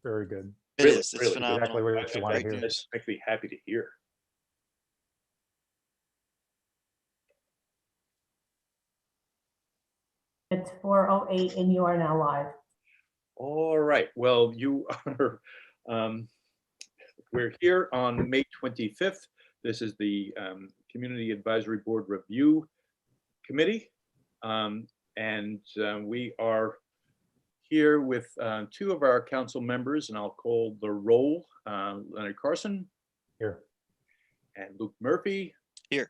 very good. It's really phenomenal. Exactly what you want to Great hear. news. Makes me happy to hear. It's 4:08 and you are now live. All right. Well, you are. We're here on May 25th. This is the Community Advisory Board Review Committee, and we are here with two of our council members, and I'll call the roll. Leonard Carson. Here. And Luke Murphy. Here.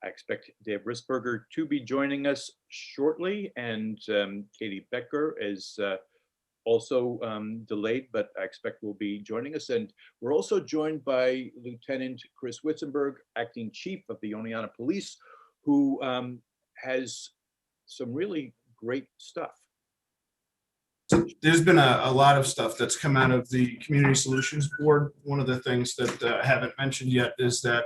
I expect Dave Risberger to be joining us shortly, and Katie Becker is also delayed, but I expect will be joining us. And we're also joined by Lieutenant Chris Witzenberg, Acting Chief of the Oneonta Police, who has some really great stuff. So there's been a lot of stuff that's come out of the Community Solutions Board. One of the things that I haven't mentioned yet is that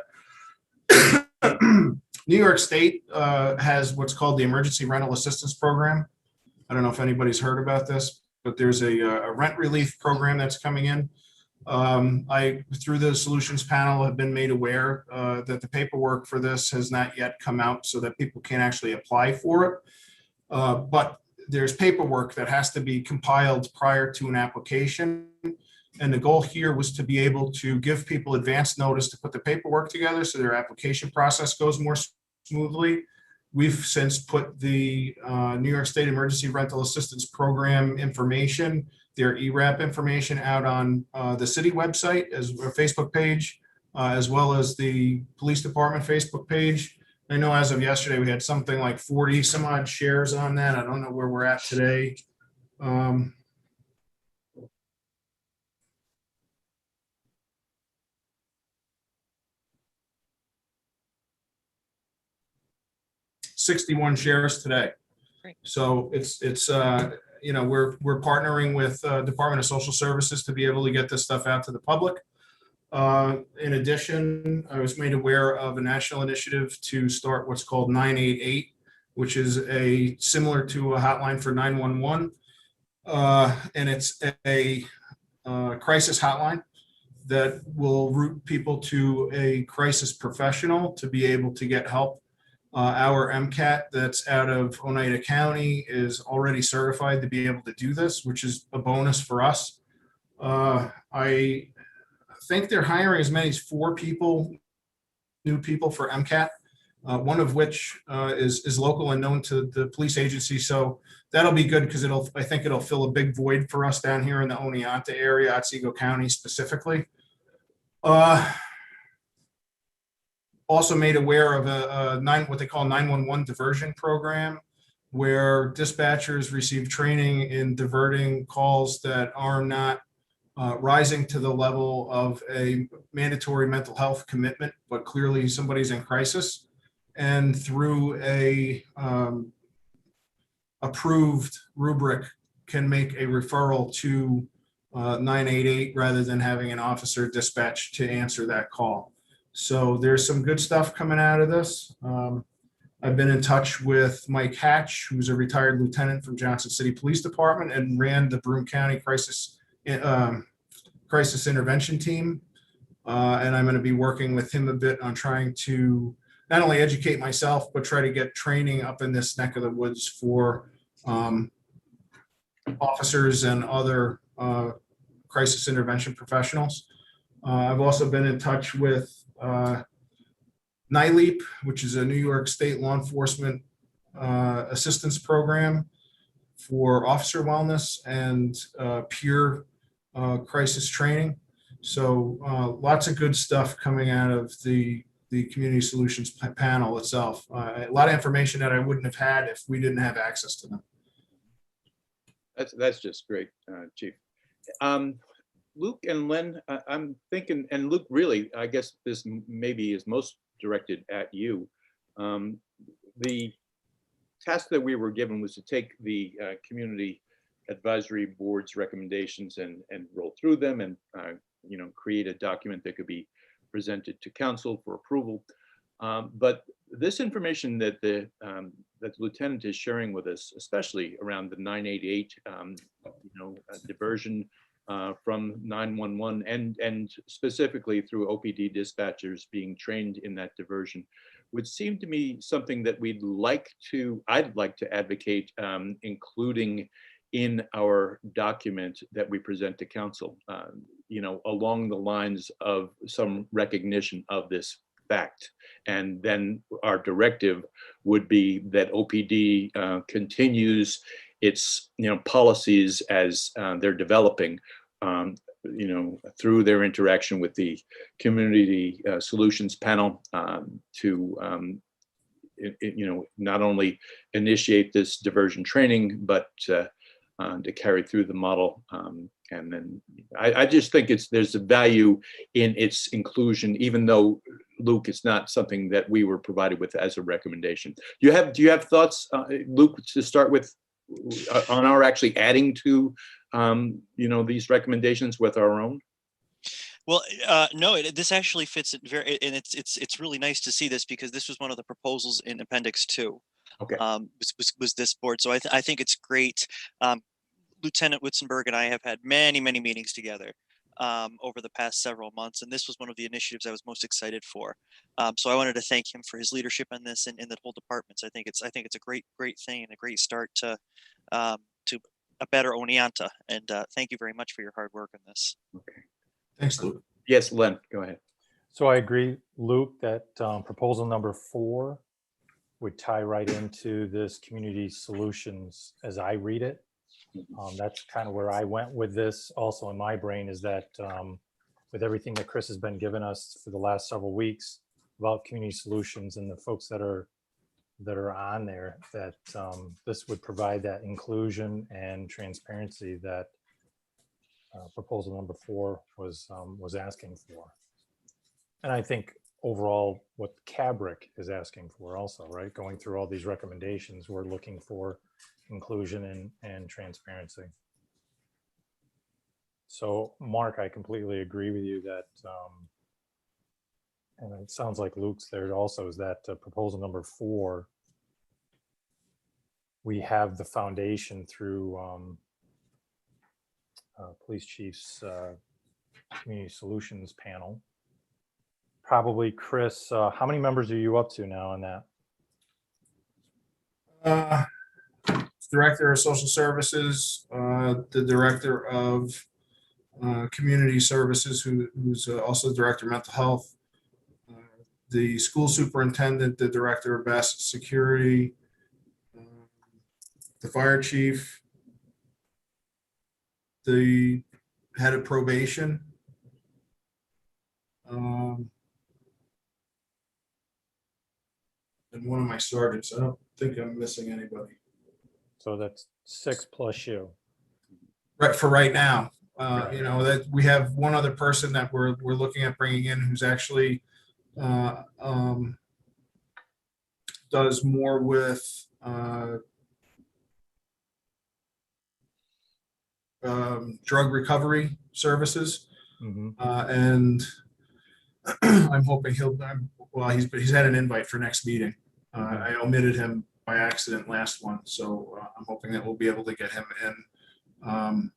New York State has what's called the Emergency Rental Assistance Program. I don't know if anybody's heard about this, but there's a rent relief program that's coming in. I, through the solutions panel, have been made aware that the paperwork for this has not yet come out so that people can actually apply for it. But there's paperwork that has to be compiled prior to an application. And the goal here was to be able to give people advance notice to put the paperwork together so their application process goes more smoothly. We've since put the New York State Emergency Rental Assistance Program information, their ERAP information, out on the city website as a Facebook page, as well as the police department Facebook page. I know as of yesterday, we had something like 40 some odd shares on that. I don't know where we're at today. 61 shares today. Great. So it's you know, we're partnering with Department of Social Services to be able to get this stuff out to the public. In addition, I was made aware of a national initiative to start what's called 988, which is similar to a hotline for 911. And it's a crisis hotline that will route people to a crisis professional to be able to get help. Our MCAT that's out of Oneida County is already certified to be able to do this, which is a bonus for us. I think they're hiring as many as 4 new people for MCAT, one of which is local and known to the police agency. So that'll be good because I think it'll fill a big void for us down here in the Oneonta area, Otsego County specifically. Also made aware of what they call 911 diversion program, where dispatchers receive training in diverting calls that are not rising to the level of a mandatory mental health commitment, but clearly somebody's in crisis, and through a approved rubric can make a referral to 988 rather than having an officer dispatched to answer that call. So there's some good stuff coming out of this. I've been in touch with Mike Hatch, who's a retired lieutenant from Johnson City Police Department and ran the Broome County Crisis Intervention Team. And I'm going to be working with him a bit on trying to not only educate myself, but try to get training up in this neck of the woods for officers and other crisis intervention professionals. I've also been in touch with NILEAP, which is a New York State law enforcement assistance program for officer wellness and peer crisis training. So lots of good stuff coming out of the Community Solutions panel itself. A lot of information that I wouldn't have had if we didn't have access to them. That's just great, Chief. Luke and Len, I'm thinking, and Luke, really, I guess this maybe is most directed at you. The task that we were given was to take the Community Advisory Board's recommendations and roll through them and create a document that could be presented to council for approval. But this information that the lieutenant is sharing with us, especially around the 988, diversion from 911 and specifically through OPD dispatchers being trained in that diversion would seem to me something that I'd like to advocate including in our document that we present to council, along the lines of some recognition of this fact. And then our directive would be that OPD continues its policies as they're developing, through their interaction with the community solutions panel to not only initiate this diversion training, but to carry through the model. And then I just think there's a value in its inclusion, even though, Luke, it's not something that we were provided with as a recommendation. Do you have thoughts, Luke, to start with, on our actually adding to these recommendations with our own? Well, no, this actually fits it very, and it's really nice to see this, because this was one of the proposals in Appendix 2. Okay. Was this board. So I think it's great. Lieutenant Witzenberg and I have had many meetings together over the past several months, and this was one of the initiatives I was most excited for. So I wanted to thank him for his leadership on this and the whole departments. I think it's a great thing and a great start to a better Oneonta. And thank you very much for your hard work on this. Okay. Thanks, Luke. Yes, Len, go ahead. So I agree, Luke, that proposal number 4 would tie right into this community solutions as I read it. That's kind of where I went with this. Also in my brain is that with everything that Chris has been giving us for the last several weeks about community solutions and the folks that are on there, that this would provide that inclusion and transparency that proposal number 4 was asking for. And I think overall what Cabrc is asking for also, right? Going through all these recommendations, we're looking for inclusion and transparency. So Mark, I completely agree with you that, and it sounds like Luke's there also, is that proposal number 4, we have the foundation through police chief's community solutions panel. Probably Chris, how many members are you up to now on that? Director of Social Services, the Director of Community Services, who's also Director of Mental Health, the School Superintendent, the Director of Best Security, the Fire Chief, the Head of Probation, and one of my sergeants. I don't think I'm missing anybody. So that's 6 plus you. Right, for right now. That we have one other person that we're looking at bringing in, who's actually does more with drug recovery services. Mm-hmm. And I'm hoping he's had an invite for next meeting. I omitted him by accident last one, so I'm hoping that we'll be able to get him in.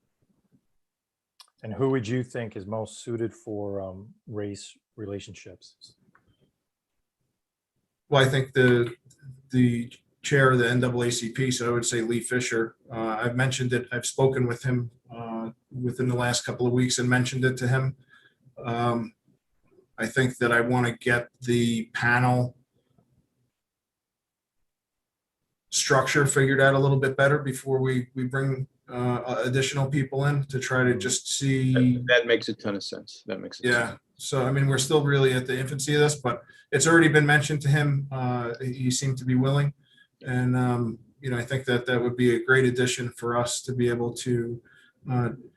And who would you think is most suited for race relationships? Well, I think the chair of the NAACP, so I would say Lee Fisher. I've mentioned it. I've spoken with him within the last couple of weeks and mentioned it to him. I think that I want to get the panel structure figured out a little bit better before we bring additional people in to try to just see. That makes a ton of sense. That makes sense. Yeah. So, I mean, we're still really at the infancy of this, but it's already been mentioned to him. He seemed to be willing. And, I think that would be a great addition for us to be able to,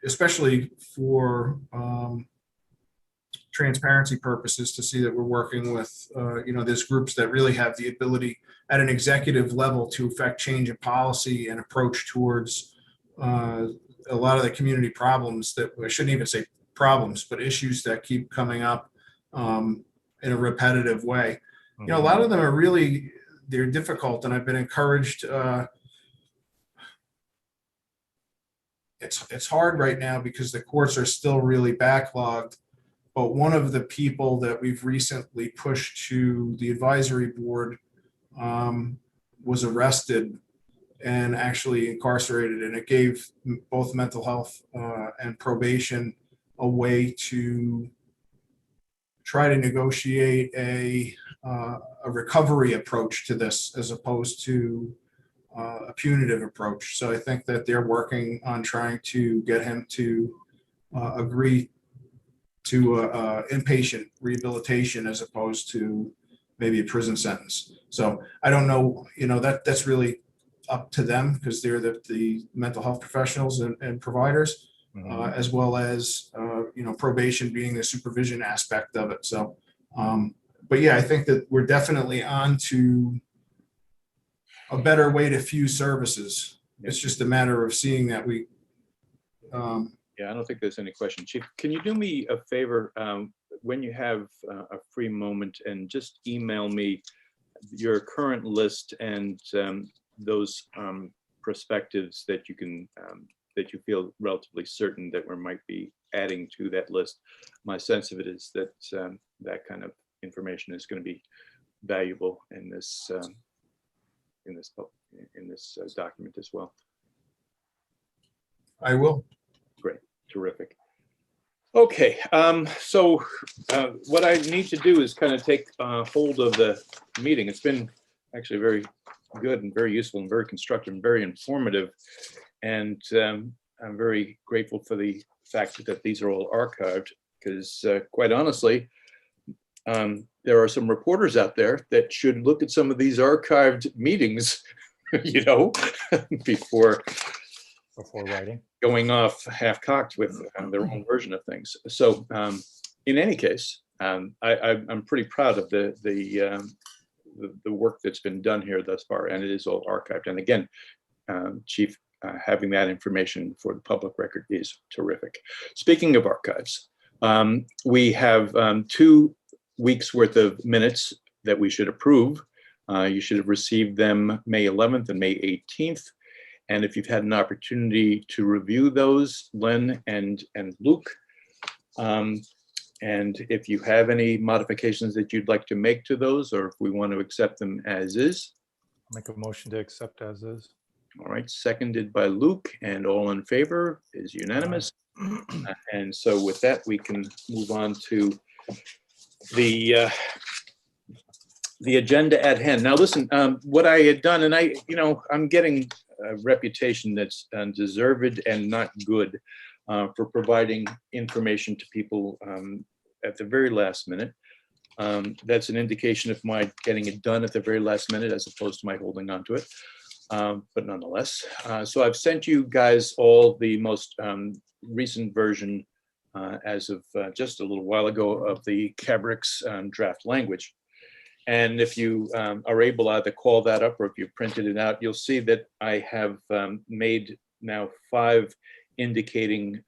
especially for transparency purposes, to see that we're working with, there's groups that really have the ability at an executive level to affect change in policy and approach towards a lot of the community problems that I shouldn't even say problems, but issues that keep coming up in a repetitive way. A lot of them are really, they're difficult, and I've been encouraged it's hard right now because the courts are still really backlogged. But one of the people that we've recently pushed to the advisory board was arrested and actually incarcerated, and it gave both mental health and probation a way to try to negotiate a recovery approach to this as opposed to a punitive approach. So I think that they're working on trying to get him to agree to inpatient rehabilitation as opposed to maybe a prison sentence. So I don't know, that's really up to them because they're the mental health professionals and providers, as well as, probation being the supervision aspect of it. So, but yeah, I think that we're definitely on to a better way to fuse services. It's just a matter of seeing that we. Yeah, I don't think there's any question. Chief, can you do me a favor when you have a free moment and just email me your current list and those perspectives that you can that you feel relatively certain that we might be adding to that list. My sense of it is that that kind of information is going to be valuable in this document as well. I will. Great, terrific. Okay, so what I need to do is kind of take hold of the meeting. It's been actually very good and very useful and very constructive and very informative. And I'm very grateful for the fact that these are all archived because quite honestly, there are some reporters out there that should look at some of these archived meetings, before writing. Going off half-cocked with their own version of things. So in any case, I'm pretty proud of the work that's been done here thus far, and it is all archived. And again, Chief, having that information for the public record is terrific. Speaking of archives, we have 2 weeks worth of minutes that we should approve. You should have received them May 11th and May 18th. And if you've had an opportunity to review those, Len and Luke, and if you have any modifications that you'd like to make to those, or if we want to accept them as is. I'll make a motion to accept as is. All right, seconded by Luke, and all in favor is unanimous. And so with that, we can move on to the agenda at hand. Now, listen, what I had done, and I'm getting a reputation that's deserved and not good for providing information to people at the very last minute. That's an indication of my getting it done at the very last minute as opposed to my holding on to it. But nonetheless, so I've sent you guys all the most recent version as of just a little while ago of the Cabric's draft language. And if you are able to either call that up or if you printed it out, you'll see that I have made now 5 indicating,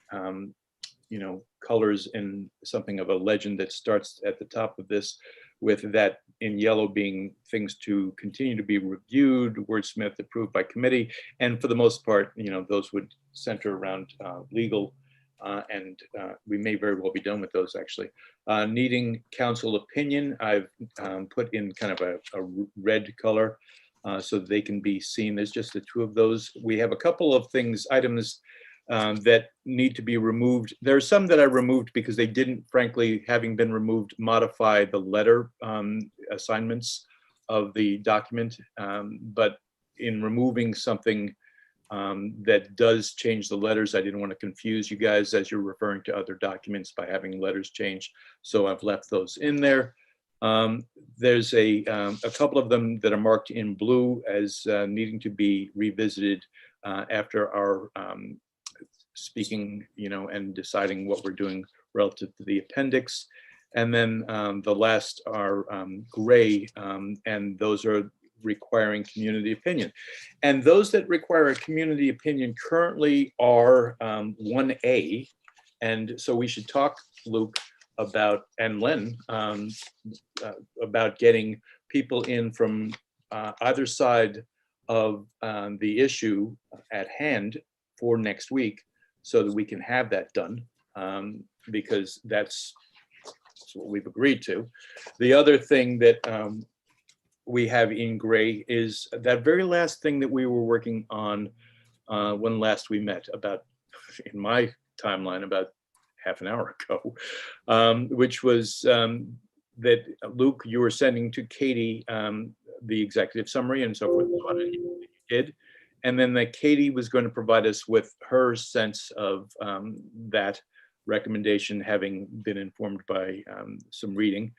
colors in something of a legend that starts at the top of this, with that in yellow being things to continue to be reviewed, wordsmith, approved by committee. And for the most part, those would center around legal. And we may very well be done with those actually. Needing council opinion, I've put in kind of a red color so they can be seen. There's just the 2 of those. We have a couple of items that need to be removed. There are some that I removed because they didn't, frankly, having been removed, modify the letter assignments of the document. But in removing something that does change the letters, I didn't want to confuse you guys as you're referring to other documents by having letters change. So I've left those in there. There's a couple of them that are marked in blue as needing to be revisited after our speaking, and deciding what we're doing relative to the appendix. And then the last are gray, and those are requiring community opinion. And those that require a community opinion currently are 1A. And so we should talk, Luke, about, and Len, about getting people in from either side of the issue at hand for next week so that we can have that done, because that's what we've agreed to. The other thing that we have in gray is that very last thing that we were working on when last we met, about, in my timeline, about half an hour ago, which was that, Luke, you were sending to Katie the executive summary and so forth, and you did. And then that Katie was going to provide us with her sense of that recommendation, having been informed by some reading.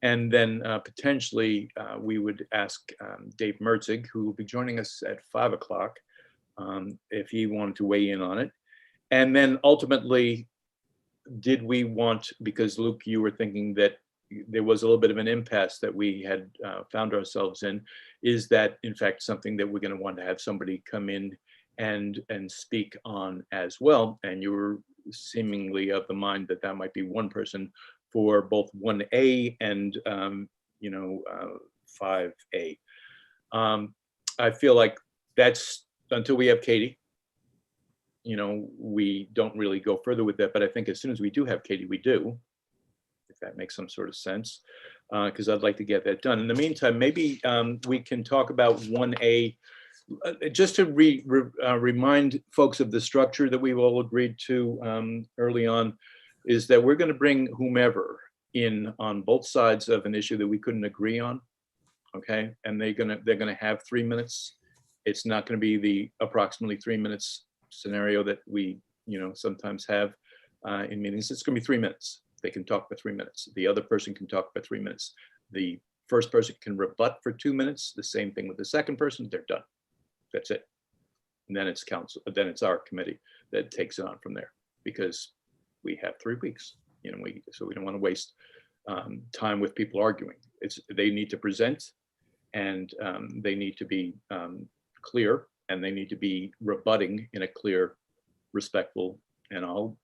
And then potentially we would ask Dave Mertzig, who will be joining us at 5 o'clock, if he wanted to weigh in on it. And then ultimately, did we want, because Luke, you were thinking that there was a little bit of an impasse that we had found ourselves in, is that in fact something that we're going to want to have somebody come in and speak on as well? And you were seemingly of the mind that that might be one person for both 1A and 5A. I feel like that's, until we have Katie, we don't really go further with that. But I think as soon as we do have Katie, we do, if that makes some sort of sense, because I'd like to get that done. In the meantime, maybe we can talk about 1A, just to remind folks of the structure that we've all agreed to early on, is that we're going to bring whomever in on both sides of an issue that we couldn't agree on. Okay, and they're gonna have 3 minutes. It's not going to be the approximately 3 minutes scenario that we sometimes have in meetings. It's going to be 3 minutes. They can talk for 3 minutes. The other person can talk for 3 minutes. The first person can rebut for 2 minutes. The same thing with the second person. They're done. That's it. And then it's council. Then it's our committee that takes it on from there, because we have 3 weeks. So we don't want to waste time with people arguing. They need to present, and they need to be clear, and they need to be rebutting in a clear, respectful, and I'll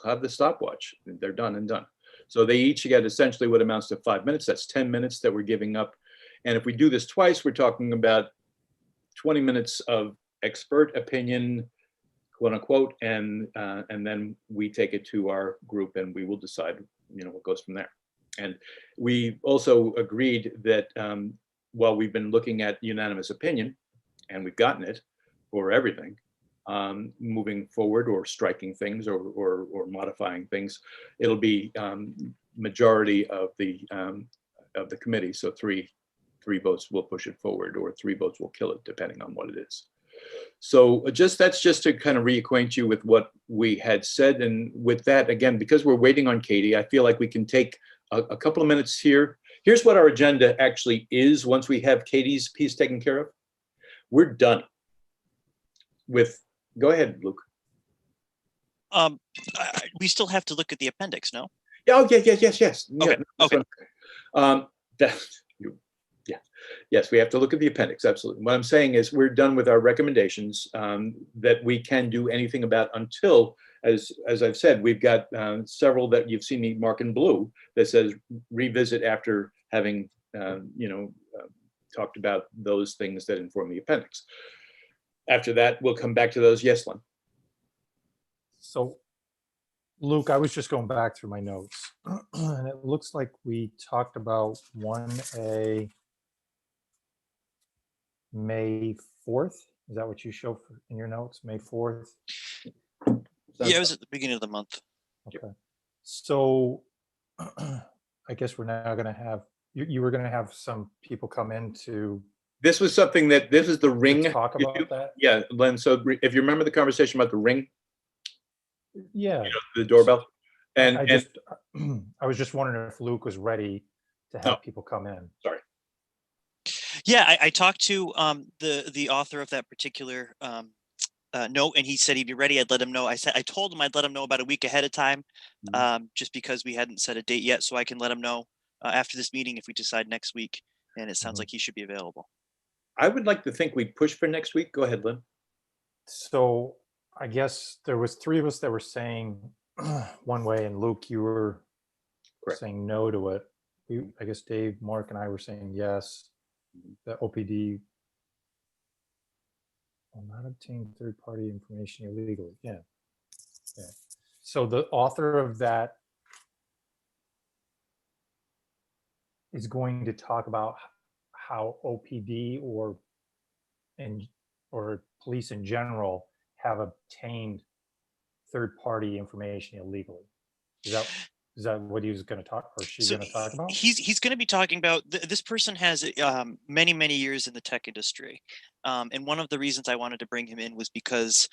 have the stopwatch. They're done and done. So they each get essentially what amounts to 5 minutes. That's 10 minutes that we're giving up. And if we do this twice, we're talking about 20 minutes of expert opinion, quote unquote, and then we take it to our group and we will decide, what goes from there. And we also agreed that while we've been looking at unanimous opinion, and we've gotten it for everything, moving forward or striking things or modifying things, it'll be majority of the committee. So three votes will push it forward, or 3 votes will kill it, depending on what it is. So that's just to kind of reacquaint you with what we had said. And with that, again, because we're waiting on Katie, I feel like we can take a couple of minutes here. Here's what our agenda actually is once we have Katie's piece taken care of. We're done with, go ahead, Luke. We still have to look at the appendix, no? Oh, yes. Okay. Okay. Yes, we have to look at the appendix, absolutely. What I'm saying is we're done with our recommendations that we can do anything about until, as I've said, we've got several that you've seen me mark in blue that says revisit after having, talked about those things that inform the appendix. After that, we'll come back to those. Yes, Len. So, Luke, I was just going back through my notes, and it looks like we talked about 1A May 4th. Is that what you show in your notes, May 4th? Yeah, it was at the beginning of the month. Okay. So I guess we're now going to have, you were going to have some people come in to. This was something that, this is the ring. Talk about that? Yeah, Len, so if you remember the conversation about the ring. Yeah. The doorbell. And I was just wondering if Luke was ready to have people come in. Sorry. Yeah, I talked to the author of that particular note, and he said he'd be ready. I'd let him know. I told him I'd let him know about a week ahead of time, just because we hadn't set a date yet, so I can let him know after this meeting if we decide next week. And it sounds like he should be available. I would like to think we'd push for next week. Go ahead, Lynn. So I guess there was 3 of us that were saying one way, and Luke, you were saying no to it. I guess Dave, Mark, and I were saying yes. The OPD will not obtain third-party information illegally. Yeah. So the author of that is going to talk about how OPD or police in general have obtained third-party information illegally. Is that what he was going to talk, or she's going to talk about? He's going to be talking about this person has many years in the tech industry, and one of the reasons I wanted to bring him in was because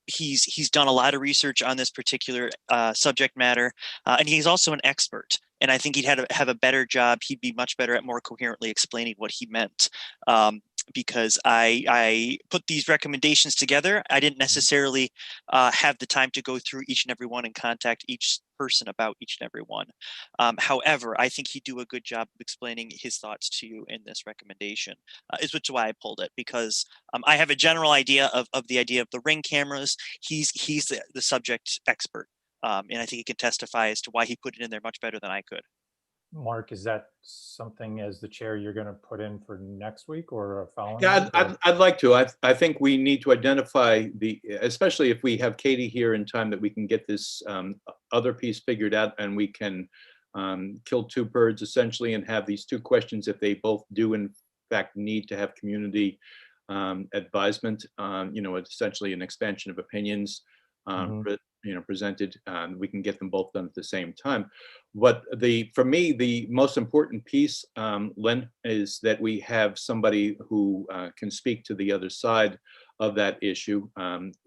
he's done a lot of research on this particular subject matter, and he's also an expert. And I think he'd have a better job. He'd be much better at more coherently explaining what he meant. Because I put these recommendations together. I didn't necessarily have the time to go through each and every one and contact each person about each and every one. However, I think he'd do a good job of explaining his thoughts to you in this recommendation, is which is why I pulled it, because I have a general idea of the idea of the Ring cameras. He's the subject expert, and I think he can testify as to why he put it in there much better than I could. Mark, is that something as the chair you're going to put in for next week or a following? Yeah, week, I'd like to. I think we need to identify especially if we have Katie here in time, that we can get this other piece figured out, and we can kill two birds essentially and have these two questions if they both do in fact need to have community advisement. Essentially an expansion of opinions. Presented. We can get them both done at the same time. But for me, the most important piece, Len, is that we have somebody who can speak to the other side of that issue.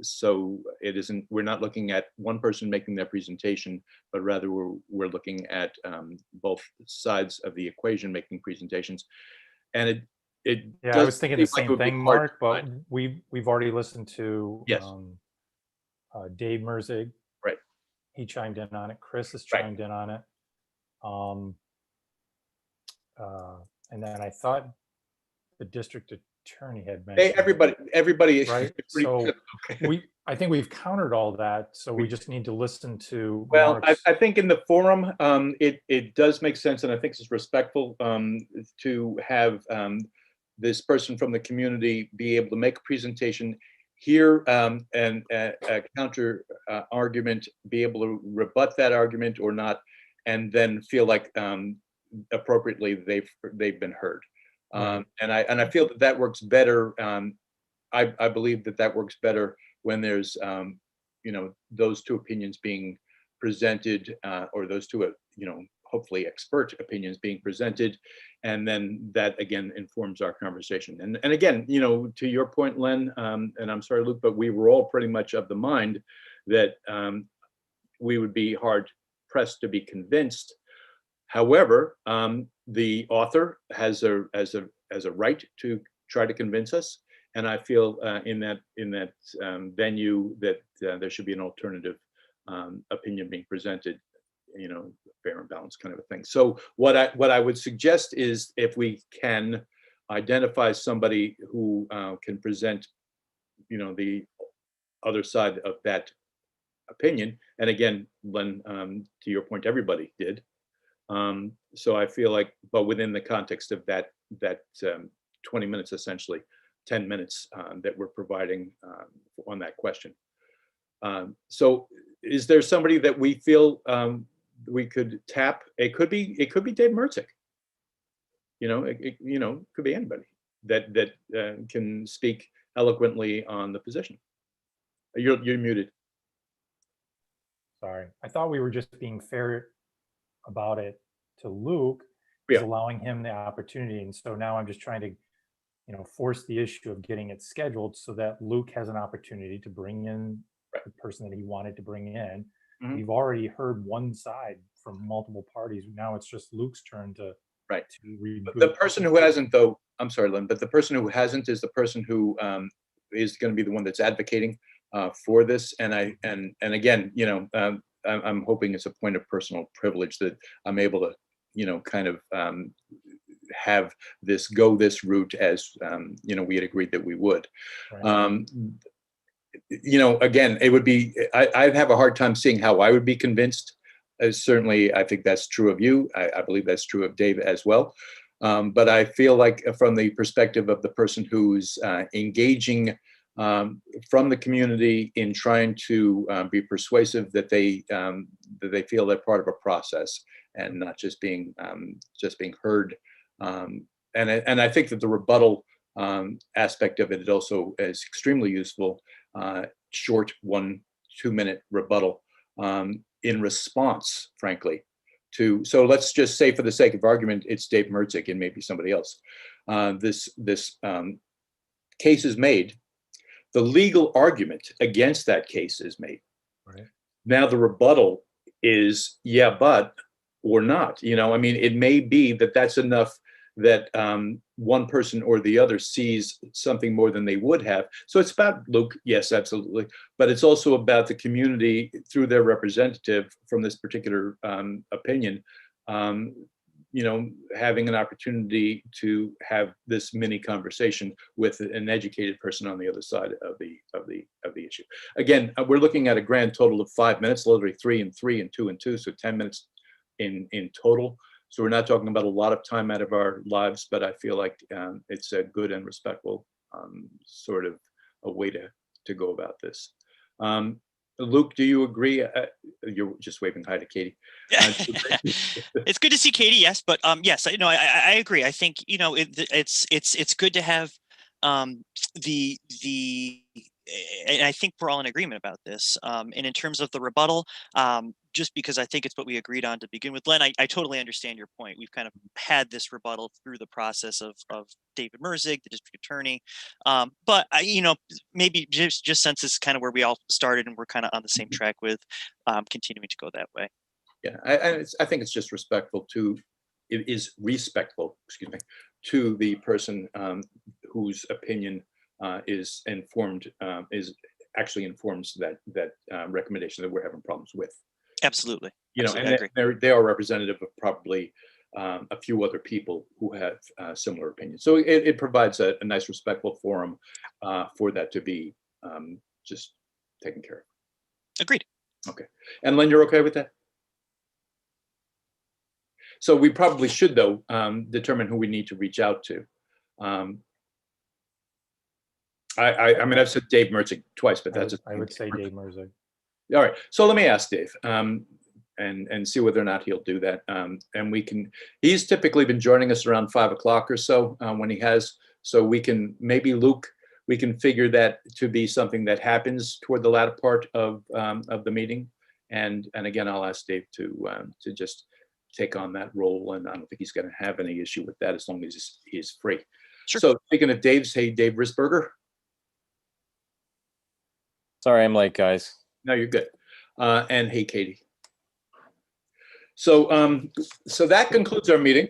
So we're not looking at one person making their presentation, but rather we're looking at both sides of the equation making presentations. And I was thinking the same thing, Mark, but we've already listened to yes. Dave Merzig. Right. He chimed in on it. Chris has chimed in on it. And then I thought the district attorney had mentioned everybody right. So I think we've countered all that. So we just need to listen to. Well, I think in the forum, it does make sense, and I think it's respectful to have this person from the community be able to make a presentation, hear and a counter argument, be able to rebut that argument or not, and then feel like appropriately they've been heard. And I feel that works better. I believe that works better when there's those two opinions being presented, or those two hopefully expert opinions being presented, and then that again informs our conversation. And again, to your point, Len, and I'm sorry, Luke, but we were all pretty much of the mind that we would be hard pressed to be convinced. However, the author has a right to try to convince us, and I feel in that venue that there should be an alternative opinion being presented, fair and balanced kind of a thing. So what I would suggest is, if we can identify somebody who can present, the other side of that opinion, and again, Len, to your point, everybody did. So I feel like, but within the context of that 20 minutes, essentially 10 minutes that we're providing on that question. So is there somebody that we feel we could tap? It could be Dave Merzig. It could be anybody that can speak eloquently on the position. You're muted. Sorry, I thought we were just being fair about it to Luke, is allowing him the opportunity, and so now I'm just trying to, force the issue of getting it scheduled so that Luke has an opportunity to bring in the person that he wanted to bring in. Mm-hmm. We've already heard one side from multiple parties. Now it's just Luke's turn to The person who hasn't, though, I'm sorry, Lynn, but the person who hasn't is the person who is going to be the one that's advocating for this. And again, I'm hoping it's a point of personal privilege that I'm able to, kind of have this route as, we had agreed that we would. Right. Again, it would be, I'd have a hard time seeing how I would be convinced. Certainly, I think that's true of you. I believe that's true of Dave as well. But I feel like from the perspective of the person who's engaging from the community in trying to be persuasive that they feel they're part of a process and not just being heard. And I think that the rebuttal aspect of it also is extremely useful. Short 1-2 minute rebuttal in response, frankly, to, so let's just say for the sake of argument, it's Dave Mertzig and maybe somebody else. This case is made. The legal argument against that case is made. Right. Now the rebuttal is, yeah, but, or not. You know, I mean, it may be that that's enough that one person or the other sees something more than they would have. So it's about Luke, yes, absolutely. But it's also about the community through their representative from this particular opinion, you know, having an opportunity to have this mini conversation with an educated person on the other side of the issue. Again, we're looking at a grand total of 5 minutes, literally 3 and 3 and 2 and 2, so 10 minutes in total. So we're not talking about a lot of time out of our lives, but I feel like it's a good and respectful sort of a way to go about this. Luke, do you agree? You're just waving hi to Katie. It's good to see Katie. Yes, but yes, I agree. I think it's good to have and I think we're all in agreement about this. And in terms of the rebuttal, just because I think it's what we agreed on to begin with, Len, I totally understand your point. We've kind of had this rebuttal through the process of David Merzig, the district attorney. But maybe just since it's kind of where we all started and we're kind of on the same track with continuing to go that way. Yeah, I think it's just respectful to, it is respectful, excuse me, to the person whose opinion is informed, is actually informs that recommendation that we're having problems with. Absolutely. You know, Absolutely, and they are representative of probably a few other people who have similar opinions. So it provides a nice, respectful forum for that to be just taken care of. Agreed. Okay. And Len, you're okay with that? So we probably should, though, determine who we need to reach out to. I mean, I've said Dave Merzig twice, but that's I would say Dave Merzig. all right. So let me ask Dave and see whether or not he'll do that. And we can, he's typically been joining us around 5 o'clock or so when he has. So we can, maybe Luke, we can figure that to be something that happens toward the latter part of the meeting. And again, I'll ask Dave to just take on that role. And I don't think he's going to have any issue with that as long as he's free. Sure. So speaking of Dave's, hey, Dave Risberger. Sorry, I'm late, guys. No, you're good. And hey, Katie. So, so that concludes our meeting.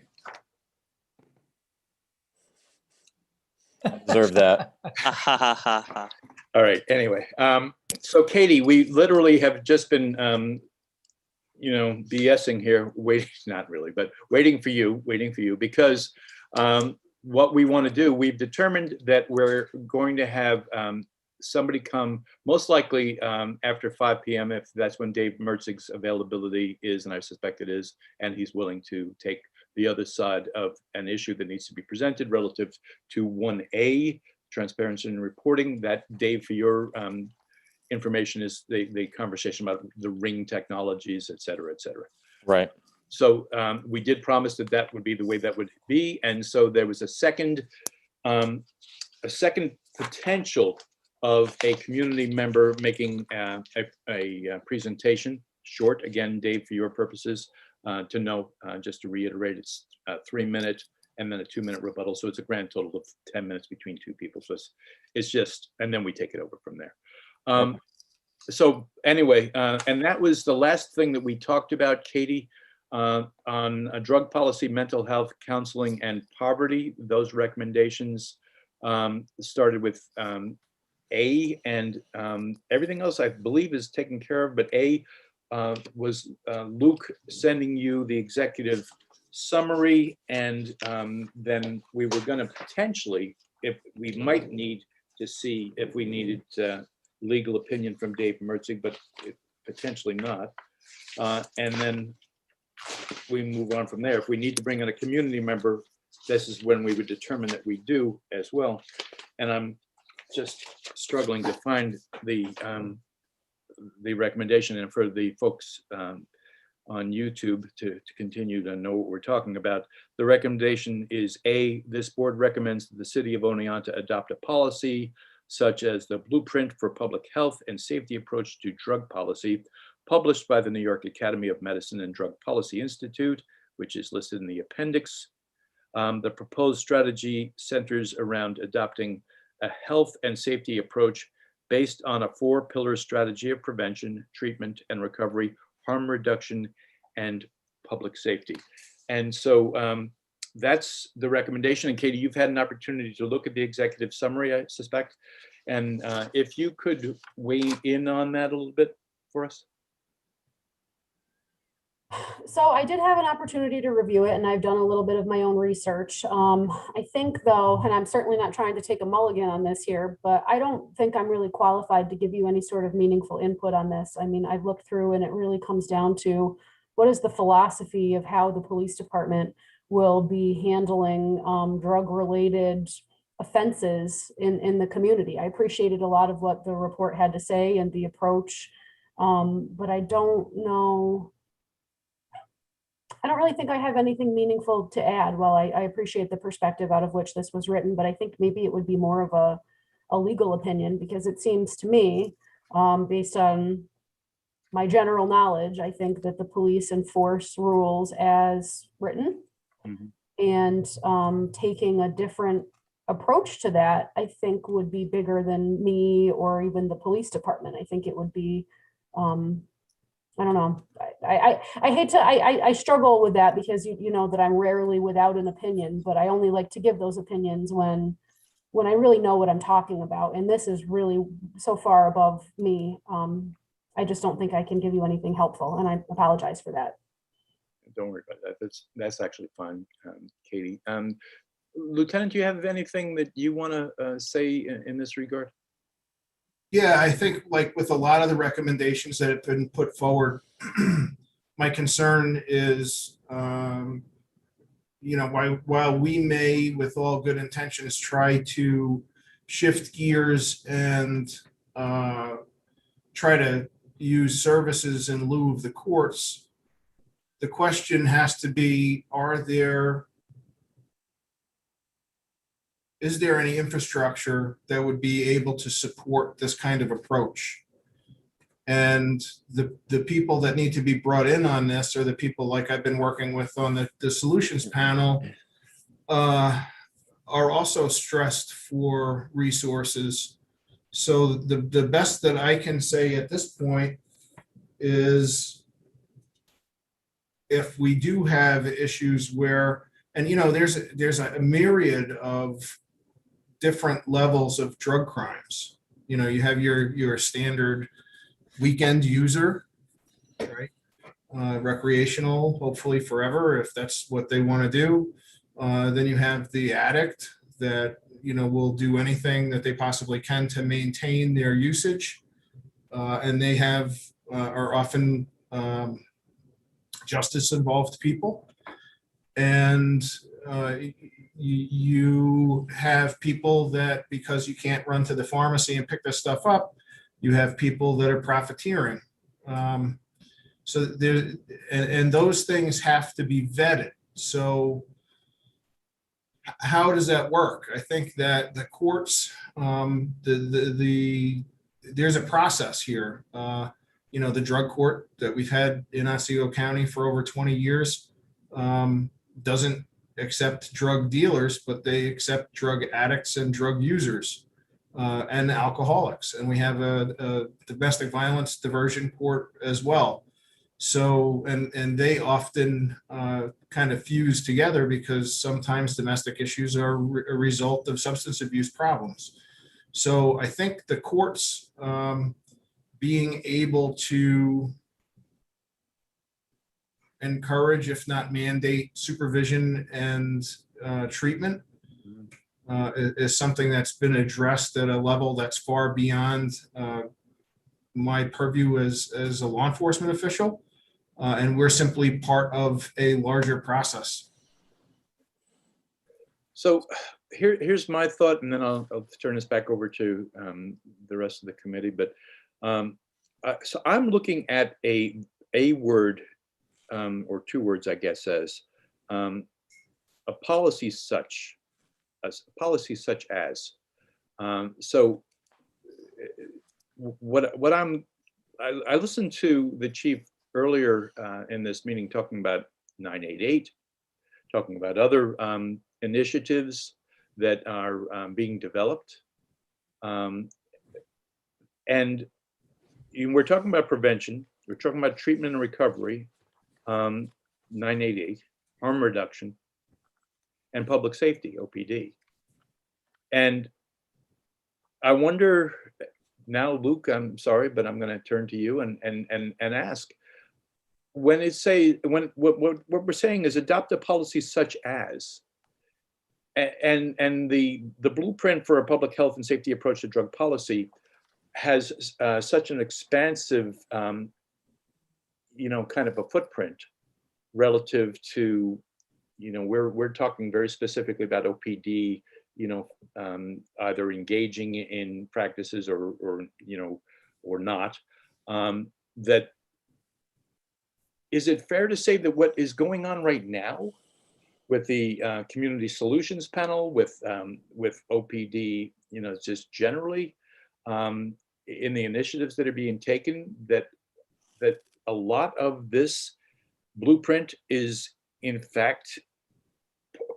Deserve that. Ha ha ha ha ha. All right. Anyway, so Katie, we literally have just been, BSing here, waiting, not really, but waiting for you, because what we want to do, we've determined that we're going to have somebody come, most likely after 5 p.m. if that's when Dave Merzig's availability is, and I suspect it is, and he's willing to take the other side of an issue that needs to be presented relative to 1A, transparency and reporting. That, Dave, for your information, is the conversation about the ring technologies, et cetera, et cetera. Right. So we did promise that would be the way that would be. And so there was a second potential of a community member making a presentation, short, again, Dave, for your purposes, to know, just to reiterate, it's 3 minutes and then a 2-minute rebuttal. So it's a grand total of 10 minutes between two people. So it's just, and then we take it over from there. So anyway, and that was the last thing that we talked about, Katie, on drug policy, mental health, counseling, and poverty. Those recommendations started with A, and everything else I believe is taken care of, but A was Luke sending you the executive summary, and then we were going to potentially, if we might need to see if we needed legal opinion from Dave Merzig, but potentially not. And then we move on from there. If we need to bring in a community member, this is when we would determine that we do as well. And I'm just struggling to find the recommendation, and for the folks on YouTube to continue to know what we're talking about. The recommendation is A, this board recommends that the city of Oneonta adopt a policy such as the Blueprint for Public Health and Safety Approach to Drug Policy, published by the New York Academy of Medicine and Drug Policy Institute, which is listed in the appendix. The proposed strategy centers around adopting a health and safety approach based on a 4-pillar strategy of prevention, treatment, and recovery, harm reduction, and public safety. And so that's the recommendation. And Katie, you've had an opportunity to look at the executive summary, I suspect. And if you could weigh in on that a little bit for us. So I did have an opportunity to review it, and I've done a little bit of my own research. I think though, and I'm certainly not trying to take a mulligan on this here, but I don't think I'm really qualified to give you any sort of meaningful input on this. I mean, I've looked through and it really comes down to what is the philosophy of how the police department will be handling drug-related offenses in the community. I appreciated a lot of what the report had to say and the approach, but I don't know. I don't really think I have anything meaningful to add. While I appreciate the perspective out of which this was written, but I think maybe it would be more of a legal opinion, because it seems to me, based on my general knowledge, I think that the police enforce rules as written. And taking a different approach to that, I think would be bigger than me or even the police department. I think it would be, I don't know. I hate to, I struggle with that, because you know that I'm rarely without an opinion, but I only like to give those opinions when I really know what I'm talking about. And this is really so far above me. I just don't think I can give you anything helpful, and I apologize for that. Don't worry about that. That's actually fine, Katie. Lieutenant, do you have anything that you want to say in this regard? Yeah, I think like with a lot of the recommendations that have been put forward, my concern is, you know, while we may, with all good intentions, try to shift gears and try to use services in lieu of the courts, the question has to be, is there any infrastructure that would be able to support this kind of approach? And the people that need to be brought in on this are the people like I've been working with on the solutions panel, are also stressed for resources. So the best that I can say at this point is, if we do have issues where, and you know, there's a myriad of different levels of drug crimes. You know, you have your standard weekend user, right? Recreational, hopefully forever, if that's what they want to do. Then you have the addict that, you know, will do anything that they possibly can to maintain their usage. And they are often justice involved people. And you have people that, because you can't run to the pharmacy and pick this stuff up, you have people that are profiteering. So there, and those things have to be vetted. So how does that work? I think that the courts, there's a process here. You know, the drug court that we've had in Otsego County for over 20 years doesn't accept drug dealers, but they accept drug addicts and drug users and alcoholics. And we have a domestic violence diversion court as well. So, and they often kind of fuse together, because sometimes domestic issues are a result of substance abuse problems. So I think the courts being able to encourage, if not mandate, supervision and treatment is something that's been addressed at a level that's far beyond my purview as a law enforcement official. And we're simply part of a larger process. So Here's my thought, and then I'll turn this back over to the rest of the committee. But so I'm looking at a word or two words, I guess, as a policy such as. So what I listened to the chief earlier in this meeting talking about 988, talking about other initiatives that are being developed. And we're talking about prevention, we're talking about treatment and recovery, 988, harm reduction, and public safety, OPD. And I wonder now, Luke, I'm sorry, but I'm going to turn to you and ask, when what we're saying is adopt a policy such as, and the blueprint for a public health and safety approach to drug policy has such an expansive, kind of a footprint relative to, we're talking very specifically about OPD, either engaging in practices or not. That, is it fair to say that what is going on right now with the community solutions panel, with OPD, just generally in the initiatives that are being taken, that a lot of this blueprint is in fact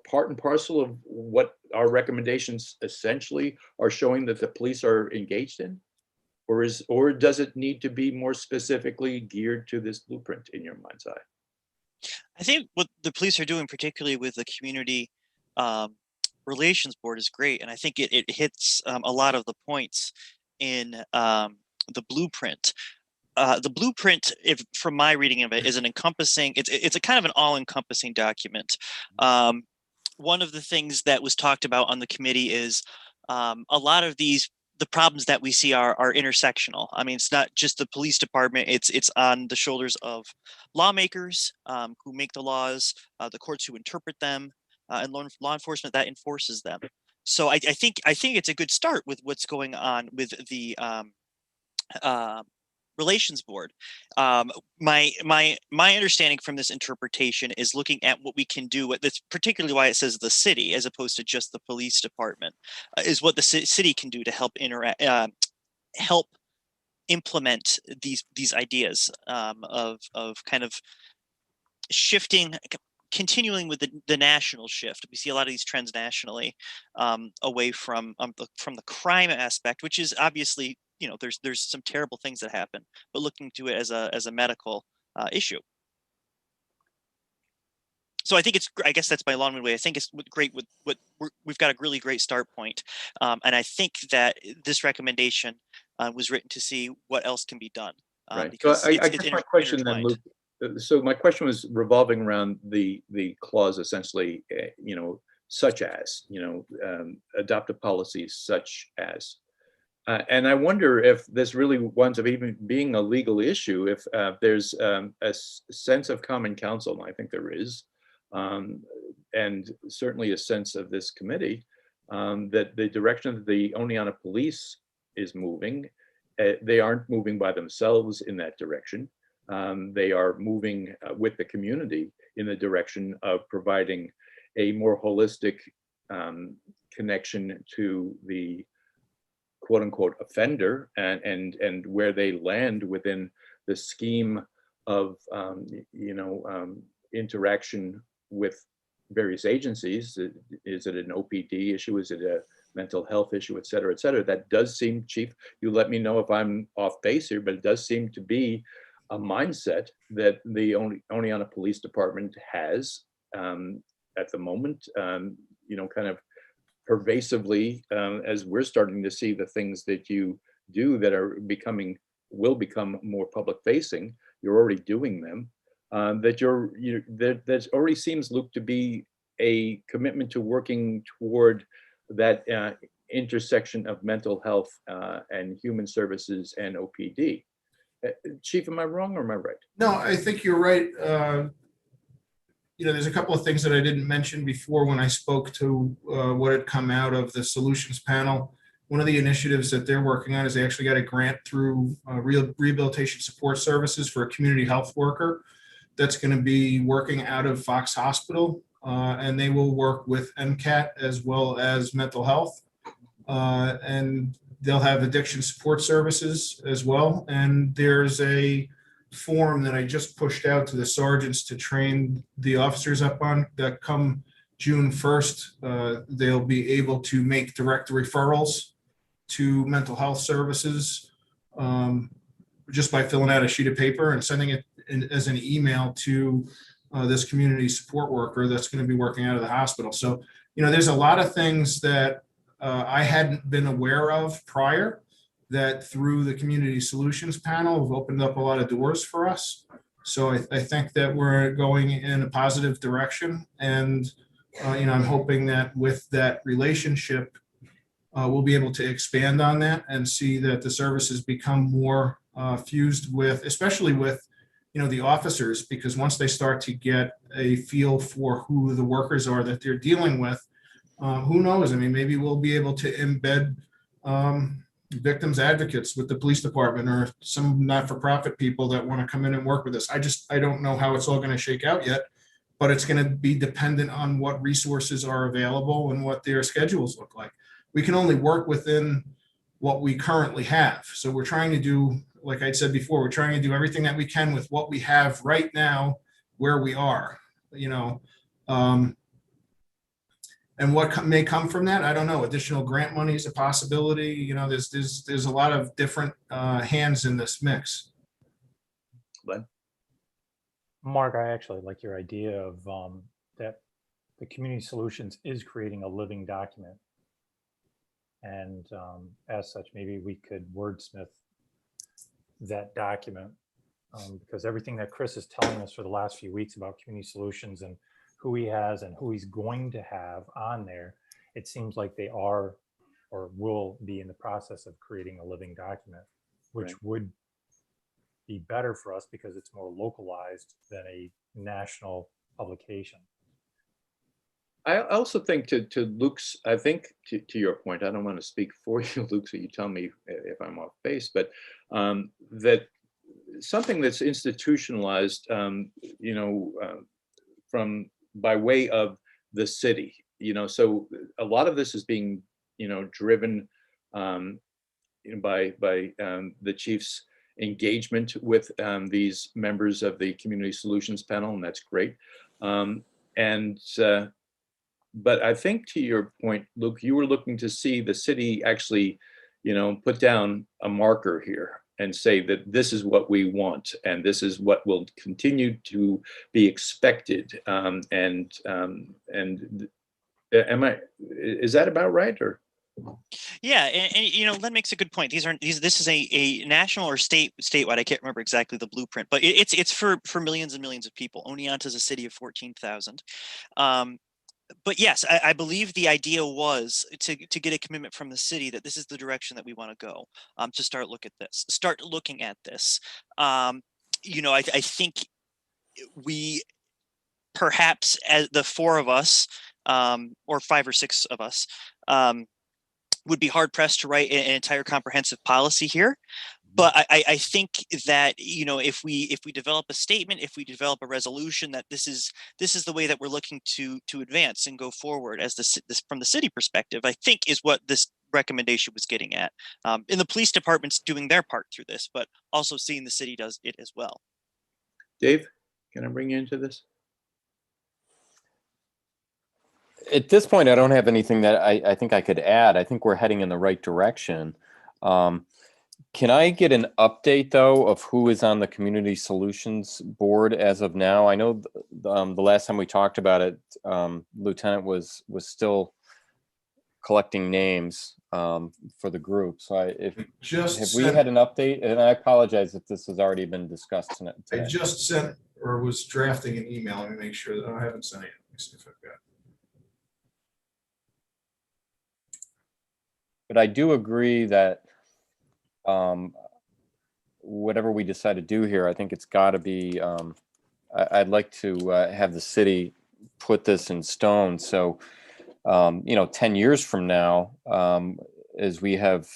part and parcel of what our recommendations essentially are showing that the police are engaged in? Or does it need to be more specifically geared to this blueprint in your mind's eye? I think what the police are doing, particularly with the community relations board, is great, and I think it hits a lot of the points in the blueprint. The blueprint, if from my reading of it, is an encompassing. It's a kind of an all-encompassing document. One of the things that was talked about on the committee is a lot of the problems that we see are intersectional. I mean, it's not just the police department, it's on the shoulders of lawmakers who make the laws, the courts who interpret them, and law enforcement that enforces them. So I think it's a good start with what's going on with the relations board. My understanding from this interpretation is looking at what we can do. That's particularly why it says the city as opposed to just the police department, is what the city can do to help help implement these ideas of kind of shifting, continuing with the national shift. We see a lot of these trends nationally, away from the crime aspect, which is obviously, there's some terrible things that happen, but looking to it as a medical issue. So I think I guess that's my long-winded way. I think it's great with what we've got a really great start point. And I think that this recommendation was written to see what else can be done. Right. Because So I guess my question then, Luke, so my question was revolving around the clause essentially, such as, adopt a policy such as. And I wonder if this really winds up even being a legal issue, if there's a sense of common counsel, and I think there is, and certainly a sense of this committee, that the direction that the Oneonta Police is moving, they aren't moving by themselves in that direction. They are moving with the community in the direction of providing a more holistic connection to the quote unquote offender and where they land within the scheme of interaction with various agencies. Is it an OPD issue? Is it a mental health issue, et cetera, et cetera? That does seem, Chief, you let me know if I'm off base here, but it does seem to be a mindset that the Oneonta Police Department has at the moment, kind of pervasively, as we're starting to see the things that you do that are will become more public facing. You're already doing them. That already seems, Luke, to be a commitment to working toward that intersection of mental health and human services and OPD. Chief, am I wrong or am I right? No, I think you're right. there's a couple of things that I didn't mention before when I spoke to what had come out of the solutions panel. One of the initiatives that they're working on is they actually got a grant through Rehabilitation Support Services for a community health worker that's going to be working out of Fox Hospital, and they will work with MCAT as well as mental health, and they'll have addiction support services as well. And there's a form that I just pushed out to the sergeants to train the officers up on that come June 1st. They'll be able to make direct referrals to mental health services just by filling out a sheet of paper and sending it as an email to this community support worker that's going to be working out of the hospital. So, there's a lot of things that I hadn't been aware of prior that through the community solutions panel have opened up a lot of doors for us. So I think that we're going in a positive direction. And, I'm hoping that with that relationship, we'll be able to expand on that and see that the services become more fused with, especially with, the officers, because once they start to get a feel for who the workers are that they're dealing with, who knows? I mean, maybe we'll be able to embed victims advocates with the police department or some not-for-profit people that want to come in and work with us. I don't know how it's all going to shake out yet, but it's going to be dependent on what resources are available and what their schedules look like. We can only work within what we currently have. So we're trying to do, like I said before, we're trying to do everything that we can with what we have right now, where we are, and what may come from that, I don't know. Additional grant money is a possibility. There's a lot of different hands in this mix. Len? Mark, I actually like your idea of that the community solutions is creating a living document. And as such, maybe we could wordsmith that document because everything that Chris is telling us for the last few weeks about community solutions and who he has and who he's going to have on there, it seems like they are or will be in the process of creating a living document, which Right. would be better for us because it's more localized than a national publication. I also think to Luke's, I think to your point, I don't want to speak for you, Luke, so you tell me if I'm off base, but that something that's institutionalized, from by way of the city, so a lot of this is being, driven by the chief's engagement with these members of the community solutions panel, and that's great. But I think to your point, Luke, you were looking to see the city actually, put down a marker here and say that this is what we want and this is what will continue to be expected. Is that about right? Or Yeah, and Len makes a good point. This is a national or statewide. I can't remember exactly the blueprint, but it's for millions and millions of people. Oneonta is a city of 14,000. But yes, I believe the idea was to get a commitment from the city that this is the direction that we want to go. To start looking at this. I think we perhaps as the four of us, or five or six of us, would be hard pressed to write an entire comprehensive policy here. But I think that if we develop a statement, if we develop a resolution that this is the way that we're looking to advance and go forward as this from the city perspective, I think is what this recommendation was getting at. And the police department's doing their part through this, but also seeing the city does it as well. Dave, can I bring you into this? At this point, I don't have anything that I think I could add. I think we're heading in the right direction. Can I get an update, though, of who is on the Community Solutions Board as of now? I know the last time we talked about it, Lieutenant was still collecting names for the group. So have we had an update? And I apologize if this has already been discussed tonight. I just sent or was drafting an email. Let me make sure that I haven't sent it. Let me see if I've got it. But I do agree that whatever we decide to do here, I think it's got to be I'd like to have the city put this in stone. So, 10 years from now, as we have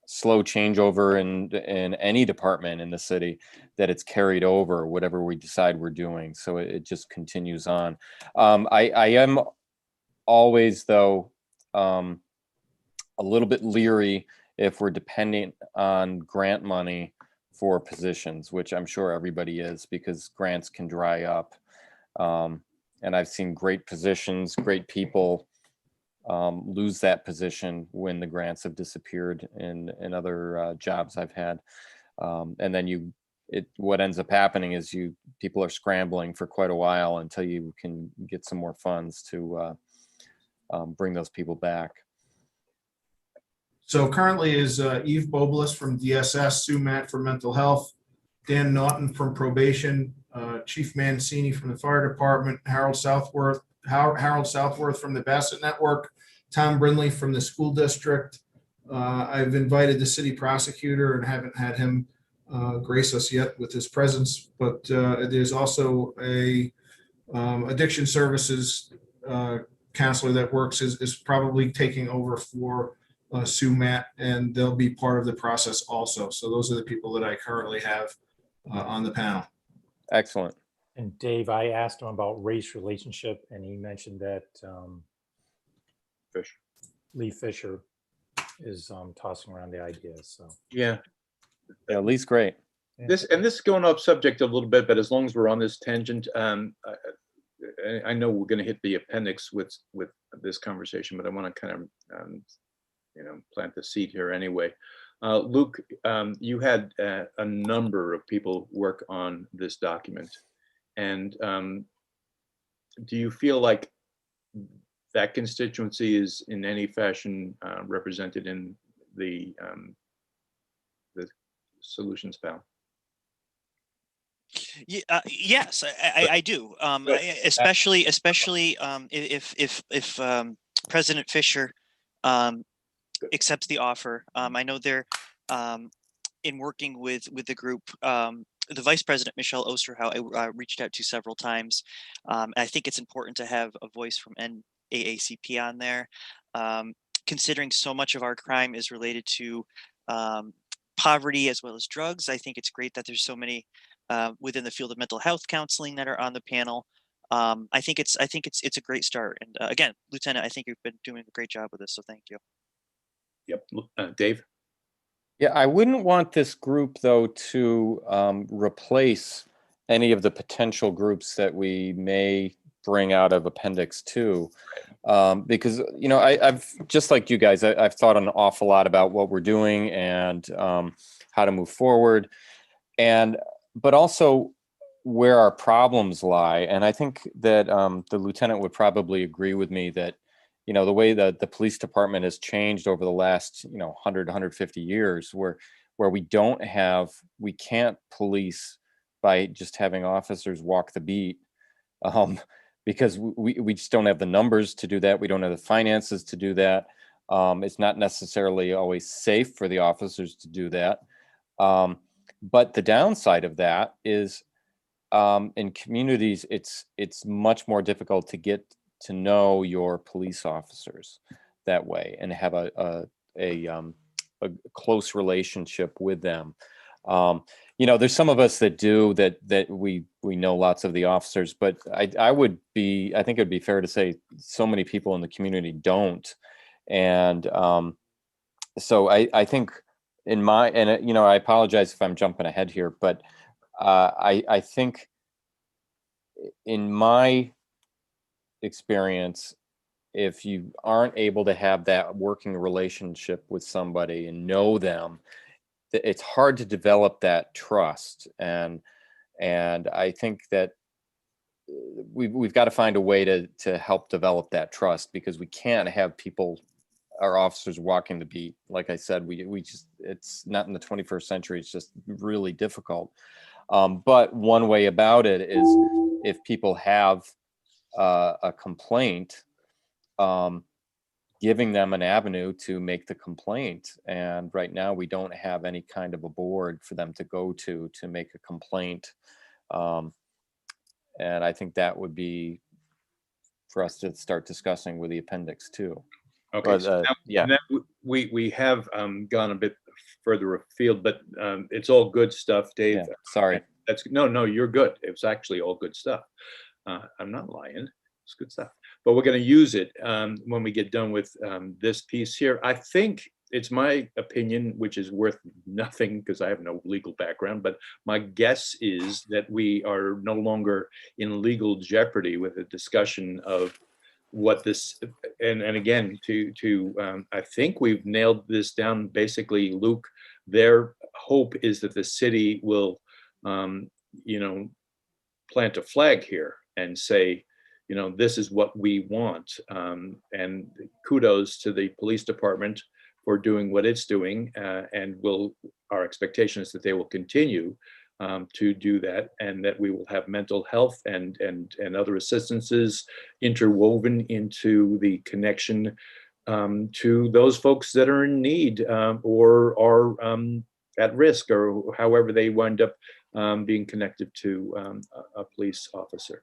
slow changeover in any department in the city, that it's carried over whatever we decide we're doing. So it just continues on. I am always, though, a little bit leery if we're dependent on grant money for positions, which I'm sure everybody is, because grants can dry up. And I've seen great positions, great people lose that position when the grants have disappeared in other jobs I've had. And then what ends up happening is people are scrambling for quite a while until you can get some more funds to bring those people back. So currently is Eve Bobolis from DSS, Sue Matt from Mental Health, Dan Naughton from Probation, Chief Mancini from the Fire Department, Harold Southworth from the Bassett Network, Tom Brindley from the School District. I've invited the city prosecutor and haven't had him grace us yet with his presence, but there's also a addiction services counselor that works is probably taking over for Sue Matt, and they'll be part of the process also. So those are the people that I currently have on the panel. Excellent. And Dave, I asked him about race relationship, and he mentioned that Fisher. Lee Fisher is tossing around the idea. So Yeah. Yeah, Lee's great. This is going off subject a little bit, but as long as we're on this tangent, I know we're going to hit the appendix with this conversation, but I want to kind of plant the seed here anyway. Luke, you had a number of people work on this document, and do you feel like that constituency is in any fashion represented in the solutions panel? Yes, I do. Especially if President Fisher accepts the offer. I know they're in working with the group. The Vice President, Michelle Osterhout, I reached out to several times. I think it's important to have a voice from NAACP on there, considering so much of our crime is related to poverty as well as drugs. I think it's great that there's so many within the field of mental health counseling that are on the panel. I think it's a great start. And again, Lieutenant, I think you've been doing a great job with this, so thank you. Yep. Dave? Yeah, I wouldn't want this group, though, to replace any of the potential groups that we may bring out of Appendix 2. Because, I've just like you guys, I've thought an awful lot about what we're doing and how to move forward, but also where our problems lie. And I think that the lieutenant would probably agree with me that, the way that the police department has changed over the last, 100, 150 years, where we can't police by just having officers walk the beat, because we just don't have the numbers to do that. We don't have the finances to do that. It's not necessarily always safe for the officers to do that. But the downside of that is in communities, it's much more difficult to get to know your police officers that way and have a close relationship with them. There's some of us that do that we know lots of the officers, but I think it'd be fair to say so many people in the community don't. And so I think I apologize if I'm jumping ahead here, but I think in my experience, if you aren't able to have that working relationship with somebody and know them, it's hard to develop that trust. And I think that we've got to find a way to help develop that trust, because we can't have our officers walking the beat. Like I said, we just, it's not in the 21st century. It's just really difficult. But one way about it is if people have a complaint, giving them an avenue to make the complaint. And right now we don't have any kind of a board for them to go to make a complaint. And I think that would be for us to start discussing with the appendix too. Okay, But, so yeah. now we have gone a bit further afield, but it's all good stuff, Dave. Yeah, sorry. No, you're good. It's actually all good stuff. I'm not lying. It's good stuff. But we're going to use it when we get done with this piece here. I think it's my opinion, which is worth nothing because I have no legal background, but my guess is that we are no longer in legal jeopardy with a discussion of what this, and again, I think we've nailed this down. Basically, Luke, their hope is that the city will, plant a flag here and say, this is what we want. And kudos to the police department for doing what it's doing. And our expectation is that they will continue to do that, and that we will have mental health and other assistances interwoven into the connection to those folks that are in need or are at risk, or however they wind up being connected to a police officer.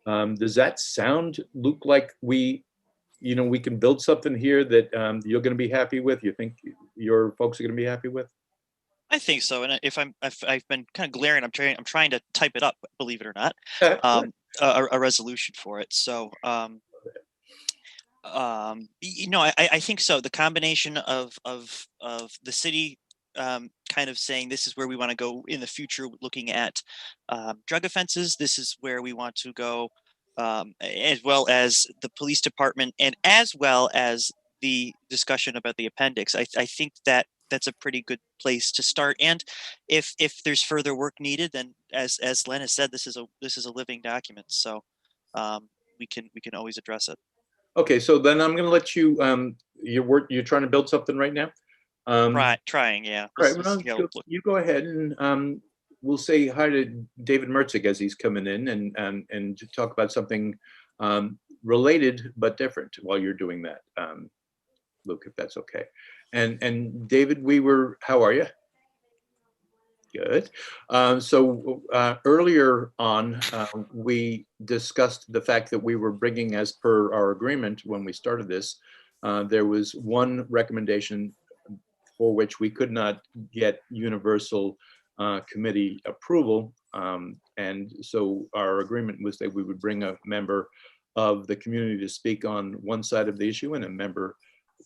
Does that sound, Luke, like we can build something here that you're going to be happy with? You think your folks are going to be happy with? I think so. And if I've been kind of glaring, I'm trying to type it up, believe it or not, a resolution for it. So, I think so. The combination of the city kind of saying this is where we want to go in the future, looking at drug offenses. This is where we want to go, as well as the police department, and as well as the discussion about the appendix. I think that that's a pretty good place to start. And if there's further work needed, then as Len has said, this is a living document. So we can always address it. Okay, so then I'm going to let you. You're trying to build something right now. Trying, yeah. All right, well, you go ahead, and we'll say hi to David Mertzig as he's coming in, and to talk about something related but different while you're doing that, Luke, if that's okay. And David, how are you? Good. So earlier on, we discussed the fact that we were bringing, as per our agreement when we started this, there was one recommendation for which we could not get universal committee approval. And so our agreement was that we would bring a member of the community to speak on one side of the issue and a member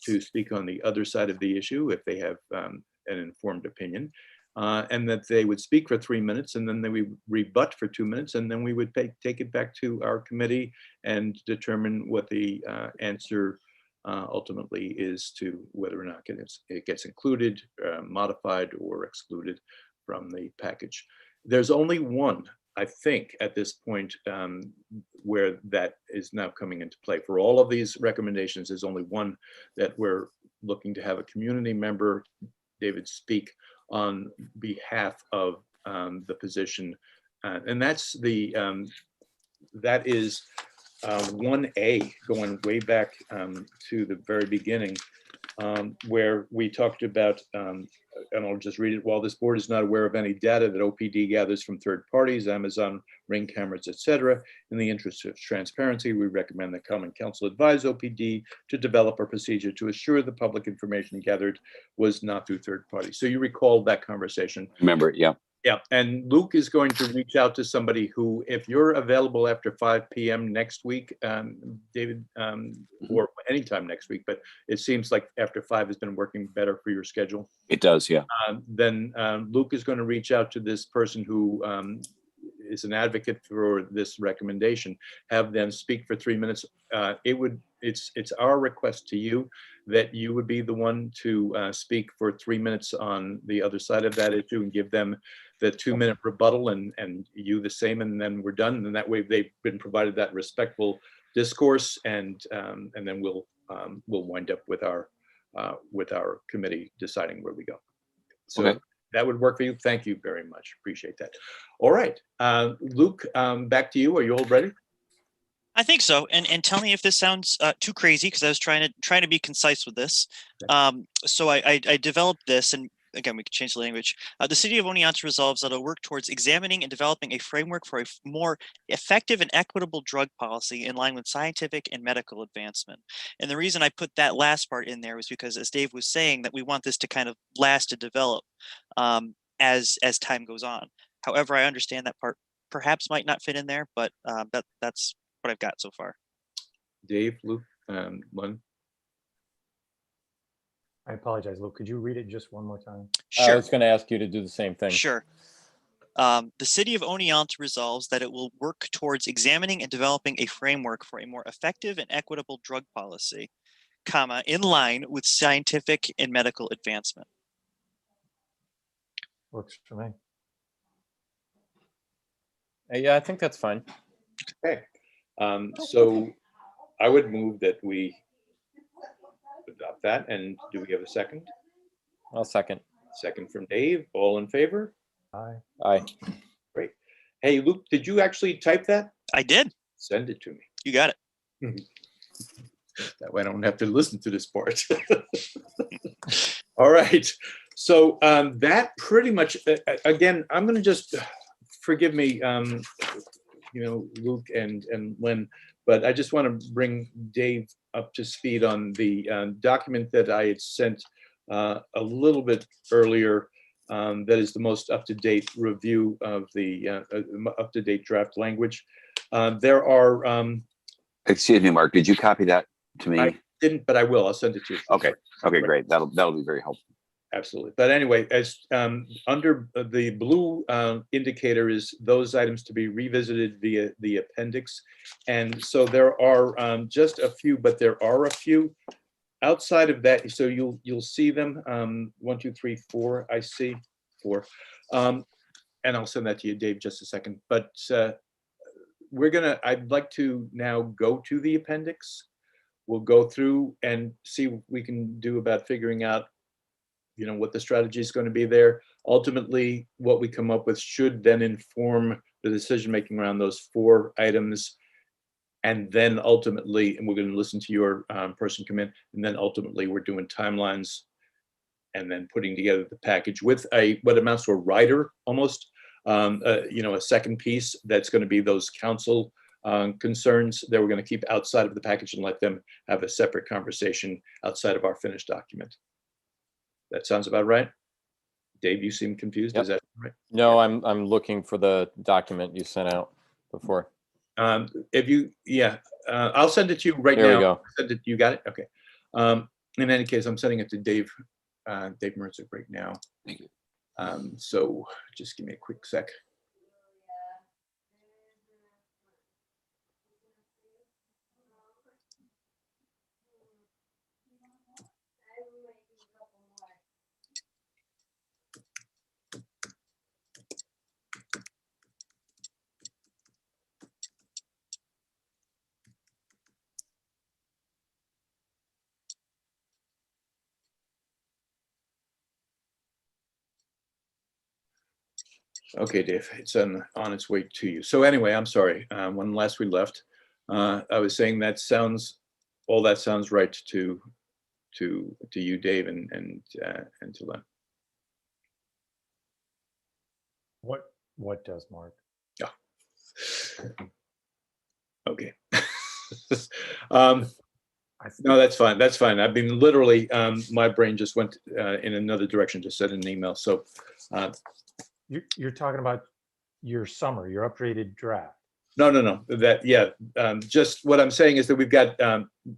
to speak on the other side of the issue if they have an informed opinion. And that they would speak for 3 minutes, and then they would rebut for 2 minutes, and then we would take it back to our committee and determine what the answer ultimately is to whether or not it gets included, modified, or excluded from the package. There's only one, I think, at this point where that is now coming into play. For all of these recommendations, there's only one that we're looking to have a community member, David, speak on behalf of the position, and that is 1A, going way back to the very beginning, where we talked about, and I'll just read it. While this board is not aware of any data that OPD gathers from third parties, Amazon, Ring cameras, etc., in the interest of transparency, we recommend that Common Council advise OPD to develop a procedure to assure the public information gathered was not through third parties. So you recall that conversation. Remember it, yeah. Yeah, and Luke is going to reach out to somebody who, if you're available after 5 p.m. next week, David, or anytime next week, but it seems like after 5 has been working better for your schedule. It does, yeah. Then Luke is going to reach out to this person who is an advocate for this recommendation, have them speak for 3 minutes. It's our request to you that you would be the one to speak for 3 minutes on the other side of that issue and give them the 2-minute rebuttal, and you the same, and then we're done. And that way they've been provided that respectful discourse, and then we'll wind up with our committee deciding where we go. So Okay. That would work for you. Thank you very much. Appreciate that. All right, Luke, back to you. Are you all ready? I think so. And tell me if this sounds too crazy, because I was trying to be concise with this. So I developed this, and again, we could change the language. The city of Oneonta resolves that it'll work towards examining and developing a framework for a more effective and equitable drug policy in line with scientific and medical advancement. And the reason I put that last part in there was because, as Dave was saying, that we want this to kind of last and develop as time goes on. However, I understand that part perhaps might not fit in there, but that's what I've got so far. Dave, Luke, Len? I apologize, Luke. Could you read it just one more time? I Sure. was going to ask you to do the same thing. Sure. The city of Oneonta resolves that it will work towards examining and developing a framework for a more effective and equitable drug policy, comma, in line with scientific and medical advancement. Works for me. Yeah, I think that's fine. Okay. So I would move that we adopt that. And do we have a second? I'll second. Second from Dave. All in favor? Aye. Aye. Great. Hey, Luke, did you actually type that? I did. Send it to me. You got it. That way I don't have to listen to this part. All right. So that pretty much, again, I'm going to just, forgive me, Luke and Lynn, but I just want to bring Dave up to speed on the document that I had sent a little bit earlier. That is the most up-to-date review of the up-to-date draft language. There are. Excuse me, Mark, did you copy that to me? I didn't, but I will. I'll send it to you. Okay, great. That'll be very helpful. Absolutely. But anyway, as under the blue indicator is those items to be revisited via the appendix. And so there are just a few, but there are a few outside of that. So you'll see them 1, 2, 3, 4. I see 4. And I'll send that to you, Dave, just a second. But I'd like to now go to the appendix. We'll go through and see what we can do about figuring out what the strategy is going to be there. Ultimately, what we come up with should then inform the decision-making around those 4 items. And then ultimately, and we're going to listen to your person come in, and then ultimately we're doing timelines and then putting together the package with what amounts to a rider almost, a second piece that's going to be those council concerns that we're going to keep outside of the package and let them have a separate conversation outside of our finished document. That sounds about right. Dave, you seem confused. Yep. Is that right? No, I'm looking for the document you sent out before. I'll send it to you right now. There we go. You got it? Okay. In any case, I'm sending it to Dave Merzik right now. Thank you. So just give me a quick sec. Okay, Dave, it's on its way to you. So anyway, I'm sorry. When last we left, I was saying all that sounds right to you, Dave, and to Len. What does, Mark? Yeah. Okay. No, that's fine. That's fine. I've been literally, my brain just went in another direction to send an email. So You're talking about your summary, your updated draft. No. Just what I'm saying is that we've got,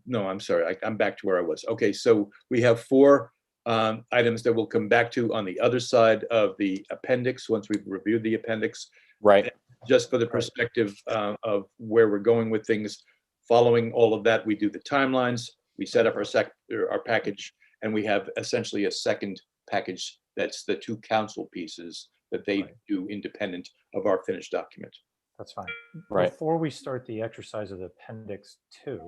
no, I'm sorry. I'm back to where I was. Okay, so we have 4 items that we'll come back to on the other side of the appendix once we've reviewed the appendix. Right. Just for the perspective of where we're going with things. Following all of that, we do the timelines, we set up our package, and we have essentially a second package that's the 2 council pieces that they do independent of our finished document. That's fine. Right. Before we start the exercise of the appendix 2,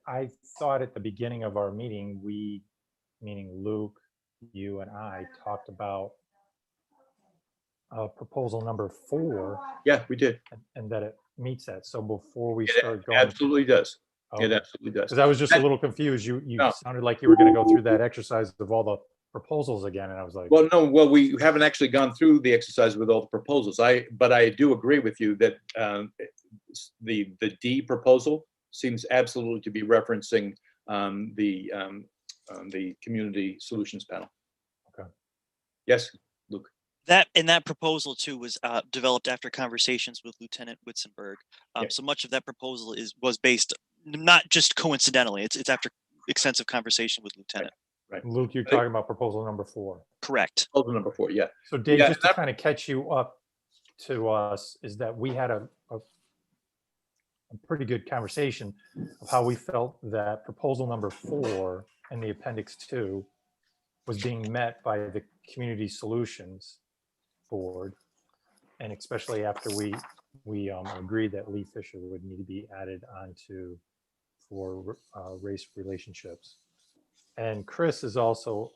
I thought at the beginning of our meeting, we, meaning Luke, you and I, talked about proposal number 4. Yeah, we did. And that it meets that. So before we It start going. absolutely does. Okay. It absolutely does. Because I was just a little confused. You No. sounded like you were going to go through that exercise of all the proposals again, and I was like, Well, no, well, we haven't actually gone through the exercise with all the proposals. But I do agree with you that the D proposal seems absolutely to be referencing the community solutions panel. Okay. Yes, Luke. That proposal too was developed after conversations with Lieutenant Witzenberg. Yeah. So much of that proposal was based not just coincidentally. It's after extensive conversation with Lieutenant. Right. Luke, you're talking about proposal number 4. Correct. Proposal number 4, yeah. So Dave, Yeah, just to kind of catch you up to us, is that we had a pretty good conversation of how we felt that proposal number 4 in the appendix 2 was being met by the Community Solutions Board. And especially after we agreed that Lee Fisher would need to be added onto for race relationships. And Chris is also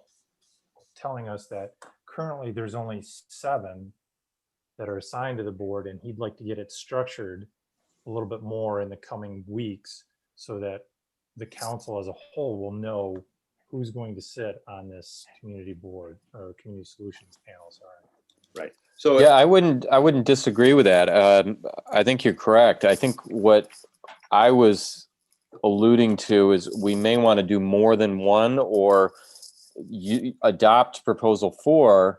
telling us that currently there's only 7 that are assigned to the board, and he'd like to get it structured a little bit more in the coming weeks so that the council as a whole will know who's going to sit on this community board or community solutions panel. Sorry. Right. So Yeah, I wouldn't disagree with that. I think you're correct. I think what I was alluding to is we may want to do more than one, or you adopt proposal 4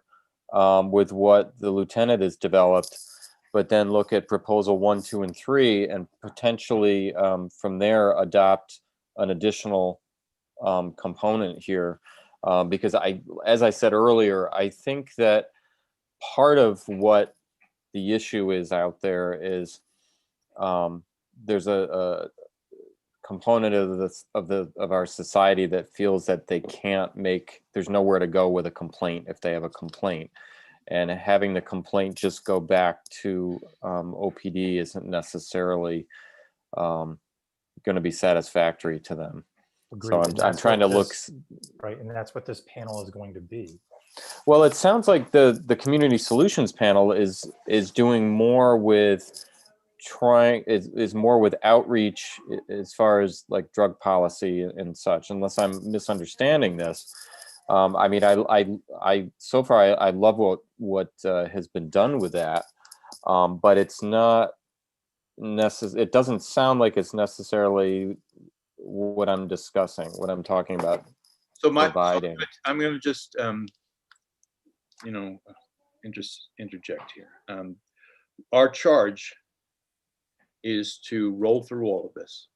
with what the lieutenant has developed, but then look at proposal 1, 2, and 3, and potentially from there adopt an additional component here. Because as I said earlier, I think that part of what the issue is out there is there's a component of our society that feels that they can't there's nowhere to go with a complaint if they have a complaint, and having the complaint just go back to OPD isn't necessarily going to be satisfactory to them. Agreed. So I'm trying to look. Right, and that's what this panel is going to be. Well, it sounds like the community solutions panel is doing more with is more with outreach as far as like drug policy and such, unless I'm misunderstanding this. I mean, I so far I love what has been done with that, but it's not it doesn't sound like it's necessarily what I'm discussing, what I'm talking about. So providing. I'm going to just interject here. Our charge is to roll through all of this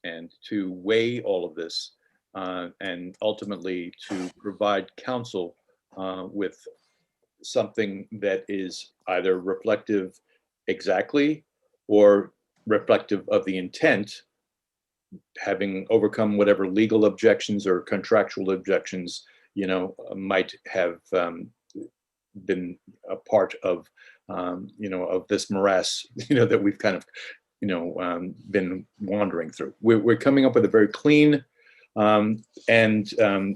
and to weigh all of this and ultimately to provide counsel with something that is either reflective exactly or reflective of the intent, having overcome whatever legal objections or contractual objections might have been a part of of this morass that we've kind of been wandering through. We're coming up with a very clean and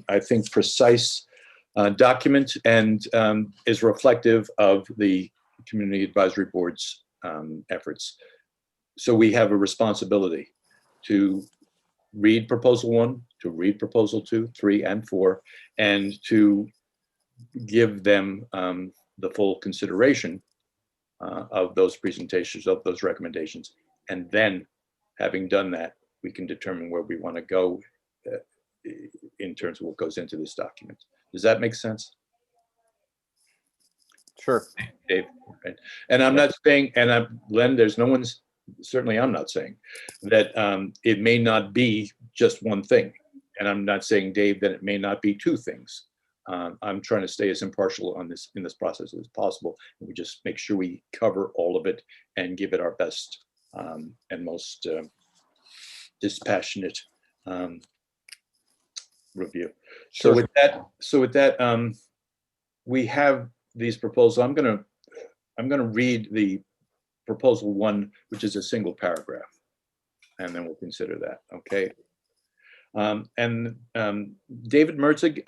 I think precise document, and is reflective of the Community Advisory Board's efforts. So we have a responsibility to read proposal 1, to read proposal 2, 3, and 4, and to give them the full consideration of those presentations, of those recommendations. And then, having done that, we can determine where we want to go in terms of what goes into this document. Does that make sense? Sure. Dave, right? And I'm not saying, Len, certainly I'm not saying that it may not be just one thing. And I'm not saying, Dave, that it may not be 2 things. I'm trying to stay as impartial in this process as possible. And we just make sure we cover all of it and give it our best and most dispassionate review. Sure. So with that, we have these proposals. I'm gonna read the proposal 1, which is a single paragraph, and then we'll consider that. Okay. David Mertzig,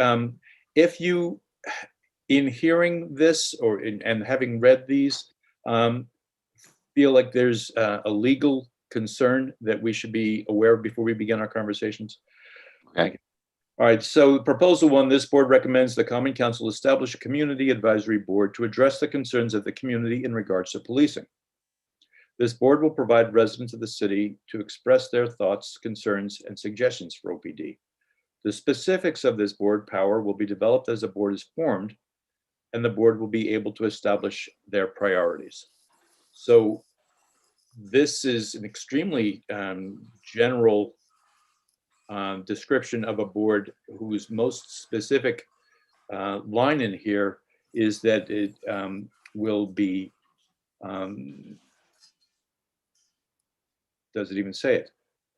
if you, in hearing this and having read these, feel like there's a legal concern that we should be aware of before we begin our conversations. Okay. All right, so proposal one, this board recommends the Common Council establish a community advisory board to address the concerns of the community in regards to policing. This board will provide residents of the city to express their thoughts, concerns, and suggestions for OPD. The specifics of this board power will be developed as the board is formed, and the board will be able to establish their priorities. So this is an extremely general description of a board whose most specific line in here is that it will be, does it even say it?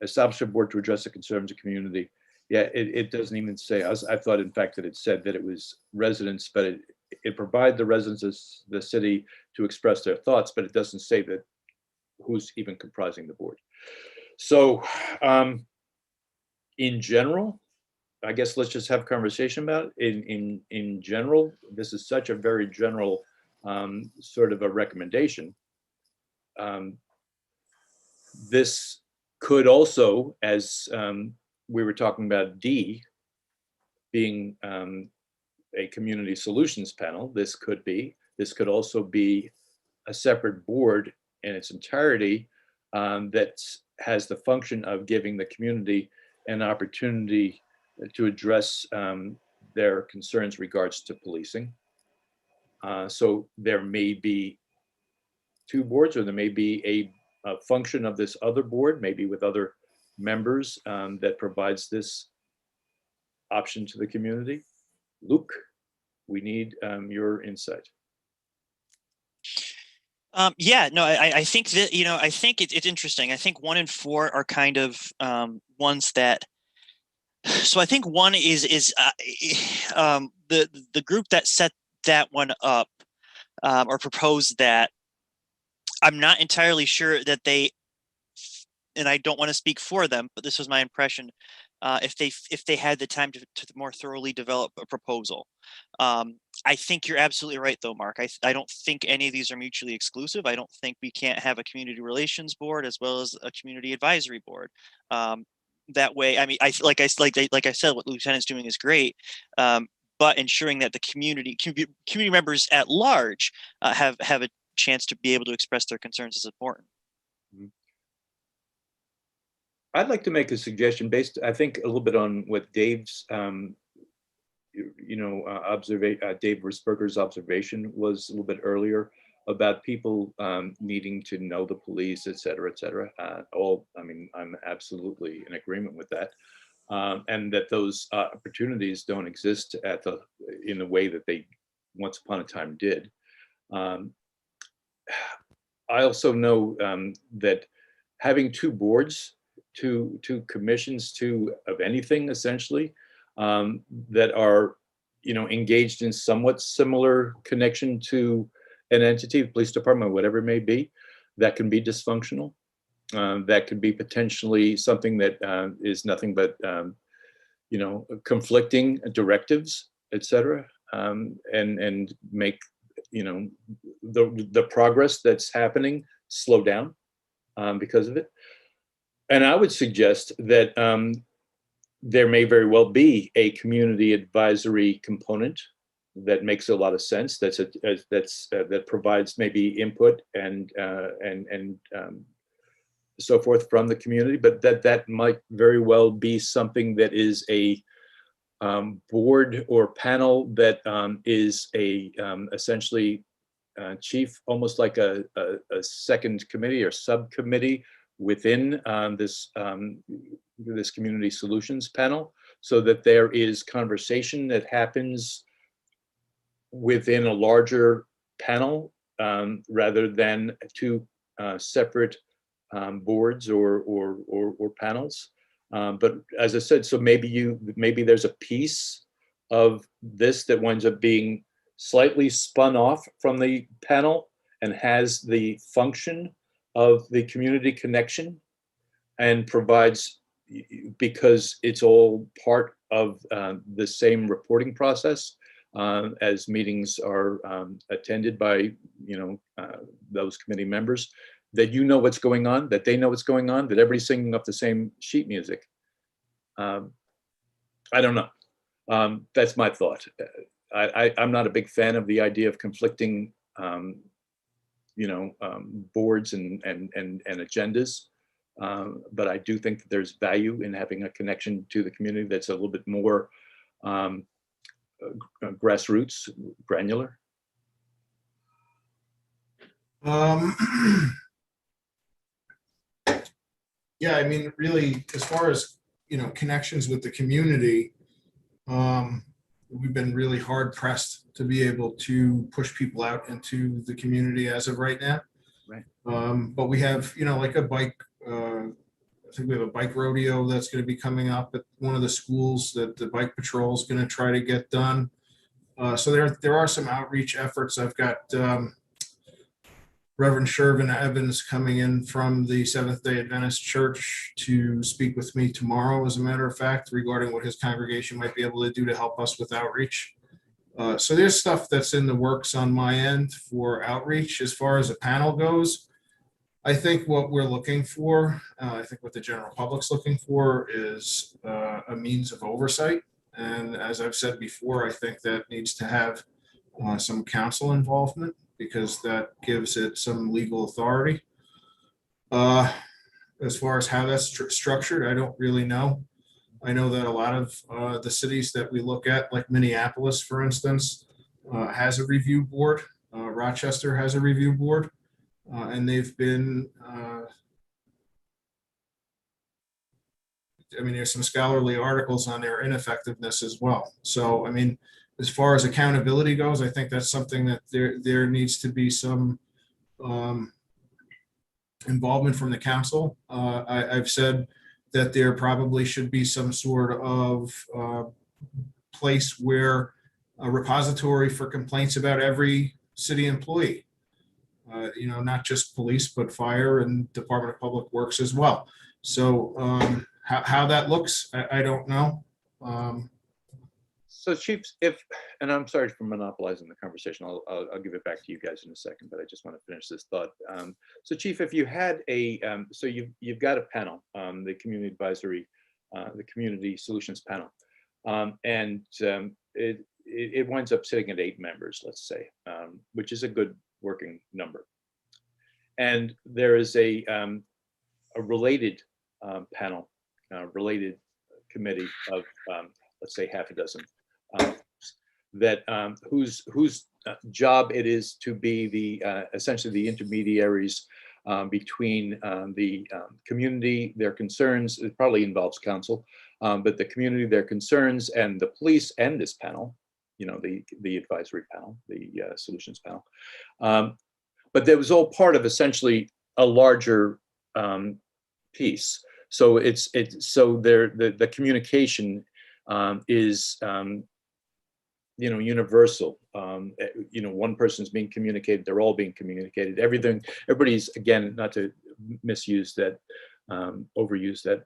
Establish a board to address the concerns of community. Yeah, it doesn't even say. I thought, in fact, that it said that it was residents, but it provides the residents of the city to express their thoughts, but it doesn't say that who's even comprising the board. So in general, I guess let's just have a conversation about it. In general, this is such a very general sort of a recommendation. This could also, as we were talking about D being a community solutions panel, this could also be a separate board in its entirety that has the function of giving the community an opportunity to address their concerns regards to policing. So there may be two boards, or there may be a function of this other board, maybe with other members that provides this option to the community. Luke, we need your insight. Yeah, no, I think that, I think it's interesting. I think 1 and 4 are kind of ones that, so I think one is the group that set that one up or proposed that. I'm not entirely sure that they, and I don't want to speak for them, but this was my impression. If they had the time to more thoroughly develop a proposal. I think you're absolutely right, though, Mark. I don't think any of these are mutually exclusive. I don't think we can't have a community relations board as well as a community advisory board. That way, I mean, like I said, what Lieutenant's doing is great, but ensuring that the community members at large have a chance to be able to express their concerns is important. I'd like to make a suggestion based, I think, a little bit on what Dave's, Dave Risberger's observation was a little bit earlier about people needing to know the police, et cetera, et cetera. I mean, I'm absolutely in agreement with that. And that those opportunities don't exist in the way that they once upon a time did. I also know that having two boards, two commissions, of anything essentially, that are, engaged in somewhat similar connection to an entity, the police department, whatever it may be, that can be dysfunctional. That could be potentially something that is nothing but, conflicting directives, et cetera, and make, the progress that's happening slow down because of it. And I would suggest that there may very well be a community advisory component that makes a lot of sense. That provides maybe input and so forth from the community, but that might very well be something that is a board or panel that is essentially chief, almost like a second committee or subcommittee within this community solutions panel, so that there is conversation that happens within a larger panel rather than two separate boards or panels. But as I said, so maybe there's a piece of this that winds up being slightly spun off from the panel and has the function of the community connection and provides, because it's all part of the same reporting process as meetings are attended by those committee members, that what's going on, that they know what's going on, that everybody's singing up the same sheet music. I don't know. That's my thought. I'm not a big fan of the idea of conflicting, boards and agendas. But I do think that there's value in having a connection to the community that's a little bit more grassroots, granular. Yeah, I mean, really, as far as, connections with the community, we've been really hard pressed to be able to push people out into the community as of right now. Right. But we have, like a bike, I think we have a bike rodeo that's going to be coming up at one of the schools that the bike patrol is going to try to get done. So there are some outreach efforts. I've got Reverend Shervin Evans coming in from the Seventh-day Adventist Church to speak with me tomorrow, as a matter of fact, regarding what his congregation might be able to do to help us with outreach. So there's stuff that's in the works on my end for outreach. As far as a panel goes, I think what we're looking for, I think what the general public's looking for is a means of oversight. And as I've said before, I think that needs to have some council involvement, because that gives it some legal authority. As far as how that's structured, I don't really know. I know that a lot of the cities that we look at, like Minneapolis, for instance, has a review board. Rochester has a review board, and they've been, there's some scholarly articles on their ineffectiveness as well. So, as far as accountability goes, I think that's something that there needs to be some involvement from the council. I've said that there probably should be some sort of place where a repository for complaints about every city employee, not just police, but fire and Department of Public Works as well. So how that looks, I don't know. So Chief, and I'm sorry for monopolizing the conversation. I'll give it back to you guys in a second, but I just want to finish this thought. So Chief, if you had so you've got a panel, the Community Advisory, the Community Solutions Panel, and it winds up sitting at 8 members, let's say, which is a good working number. And there is a related panel, related committee of, let's say, half a dozen, that whose job it is to be the essentially the intermediaries between the community, their concerns. It probably involves council, but the community, their concerns, and the police, and this panel, the advisory panel, the solutions panel. But that was all part of essentially a larger piece. So so the communication is universal. One person's being communicated, they're all being communicated. Everybody's, again, not to misuse that, overuse that,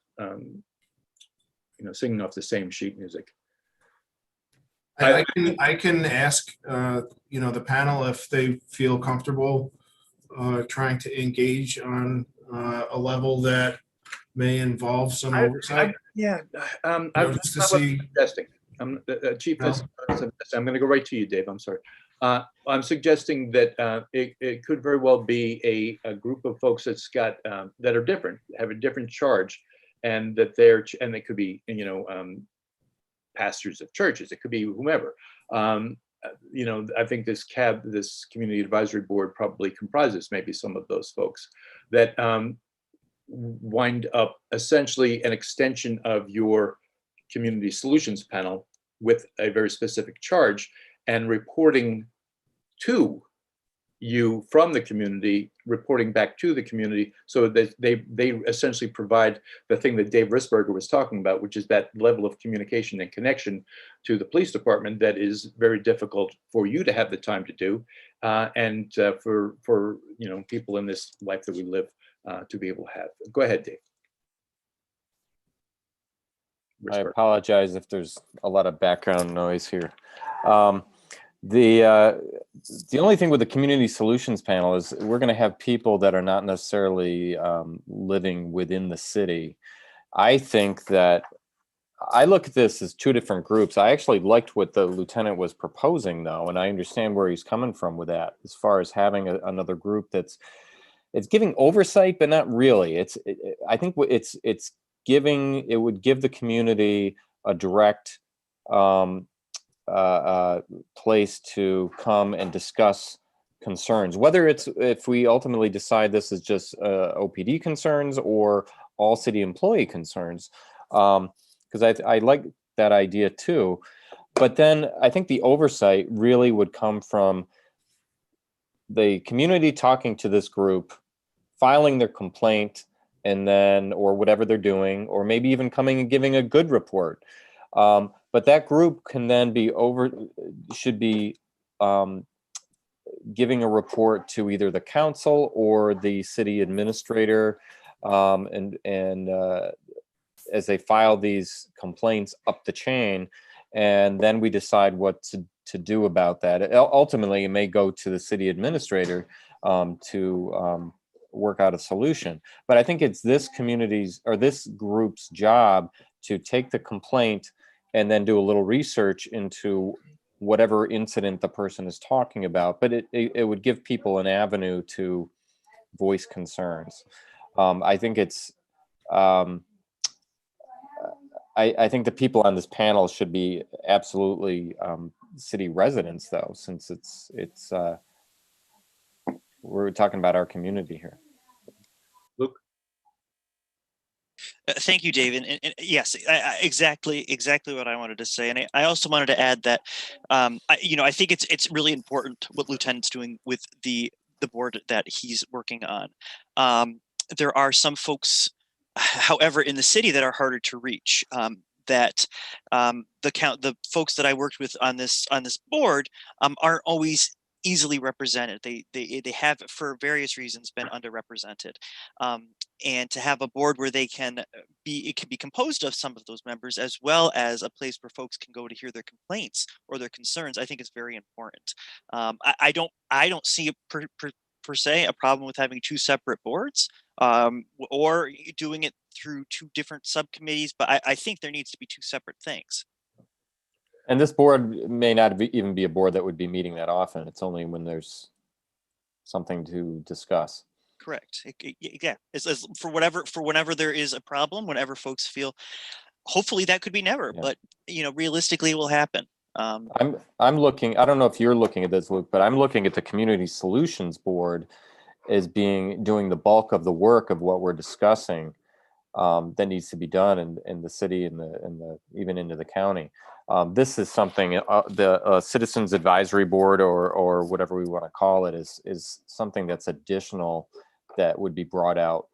singing off the same sheet music. I can ask the panel if they feel comfortable trying to engage on a level that may involve some oversight. I'm just to see. Suggesting. Chief, No. I'm going to go right to you, Dave. I'm sorry. I'm suggesting that it could very well be a group of folks that's got that are different, have a different charge, and that they could be pastors of churches. It could be whomever. I think this Community Advisory Board probably comprises maybe some of those folks that wind up essentially an extension of your Community Solutions Panel with a very specific charge, and reporting to you from the community, reporting back to the community, so that they essentially provide the thing that Dave Risberger was talking about, which is that level of communication and connection to the police department that is very difficult for you to have the time to do, and for people in this life that we live to be able to have. Go ahead, Dave. I apologize if there's a lot of background noise here. The only thing with the Community Solutions Panel is we're going to have people that are not necessarily living within the city. I think that I look at this as two different groups. I actually liked what the lieutenant was proposing, though, and I understand where he's coming from with that, as far as having another group it's giving oversight, but not really. I think it's giving, it would give the community a direct place to come and discuss concerns, whether if we ultimately decide this is just OPD concerns or all city employee concerns. Because I like that idea too. But then I think the oversight really would come from the community talking to this group, filing their complaint, and then, or whatever they're doing, or maybe even coming and giving a good report. But that group can then should be giving a report to either the council or the city administrator, and as they file these complaints up the chain, and then we decide what to do about that. Ultimately, it may go to the city administrator to work out a solution. But I think it's this community's or this group's job to take the complaint and then do a little research into whatever incident the person is talking about. But it would give people an avenue to voice concerns. I think it's I think the people on this panel should be absolutely city residents, though, since it's we're talking about our community here. Luke? Thank you, David. And yes, exactly what I wanted to say. And I also wanted to add that, I think it's really important what Lieutenant's doing with the board that he's working on. There are some folks, however, in the city that are harder to reach. The folks that I worked with on this board aren't always easily represented. They have, for various reasons, been underrepresented. And to have a board where it can be composed of some of those members, as well as a place where folks can go to hear their complaints or their concerns, I think is very important. I don't see per se a problem with having two separate boards, or doing it through two different subcommittees, but I think there needs to be two separate things. And this board may not even be a board that would be meeting that often. It's only when there's something to discuss. Correct. Yeah. It's for whenever there is a problem, whenever folks feel, hopefully that could be never, Yeah. but realistically it will happen. I'm looking, I don't know if you're looking at this, Luke, but I'm looking at the Community Solutions Board as doing the bulk of the work of what we're discussing that needs to be done in the city and even into the county. This is something the Citizens Advisory Board or whatever we want to call it is something that's additional that would be brought out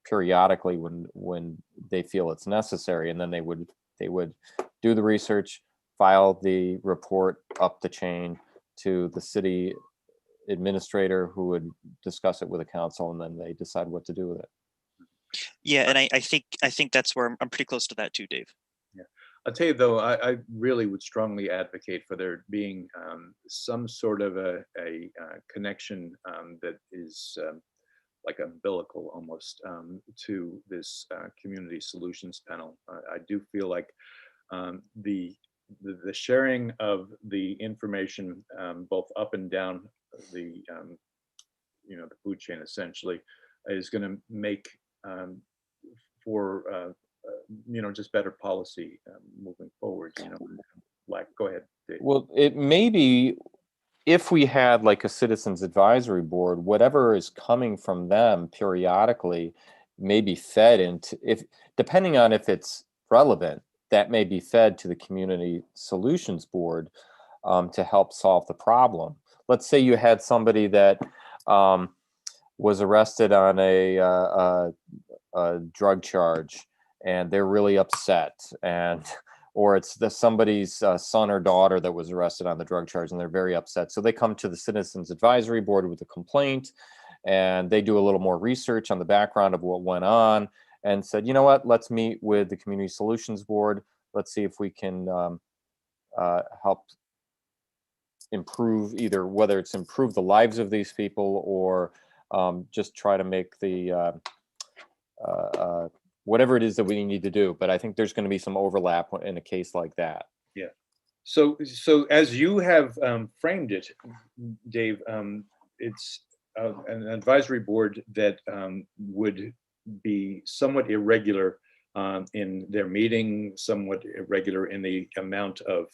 periodically when they feel it's necessary, and then they would do the research, file the report up the chain to the city administrator, who would discuss it with the council, and then they decide what to do with it. Yeah, and I think that's where I'm pretty close to that too, Dave. Yeah, I'll tell you though, I really would strongly advocate for there being some sort of a connection that is like umbilical almost to this community solutions panel. I do feel like the sharing of the information both up and down the the food chain essentially is going to make for just better policy moving forward. Go ahead, Dave. Well, it may be, if we had like a citizens advisory board, whatever is coming from them periodically may be fed into, depending on if it's relevant, that may be fed to the Community Solutions Board to help solve the problem. Let's say you had somebody that was arrested on a drug charge, and they're really upset, or it's somebody's son or daughter that was arrested on the drug charge and they're very upset. So they come to the Citizens Advisory Board with a complaint, and they do a little more research on the background of what went on and said, you know what, let's meet with the Community Solutions Board. Let's see if we can help improve, either whether it's improve the lives of these people or just try to make the whatever it is that we need to do. But I think there's going to be some overlap in a case like that. So as you have framed it, Dave, it's an advisory board that would be somewhat irregular in their meeting, somewhat irregular in the amount of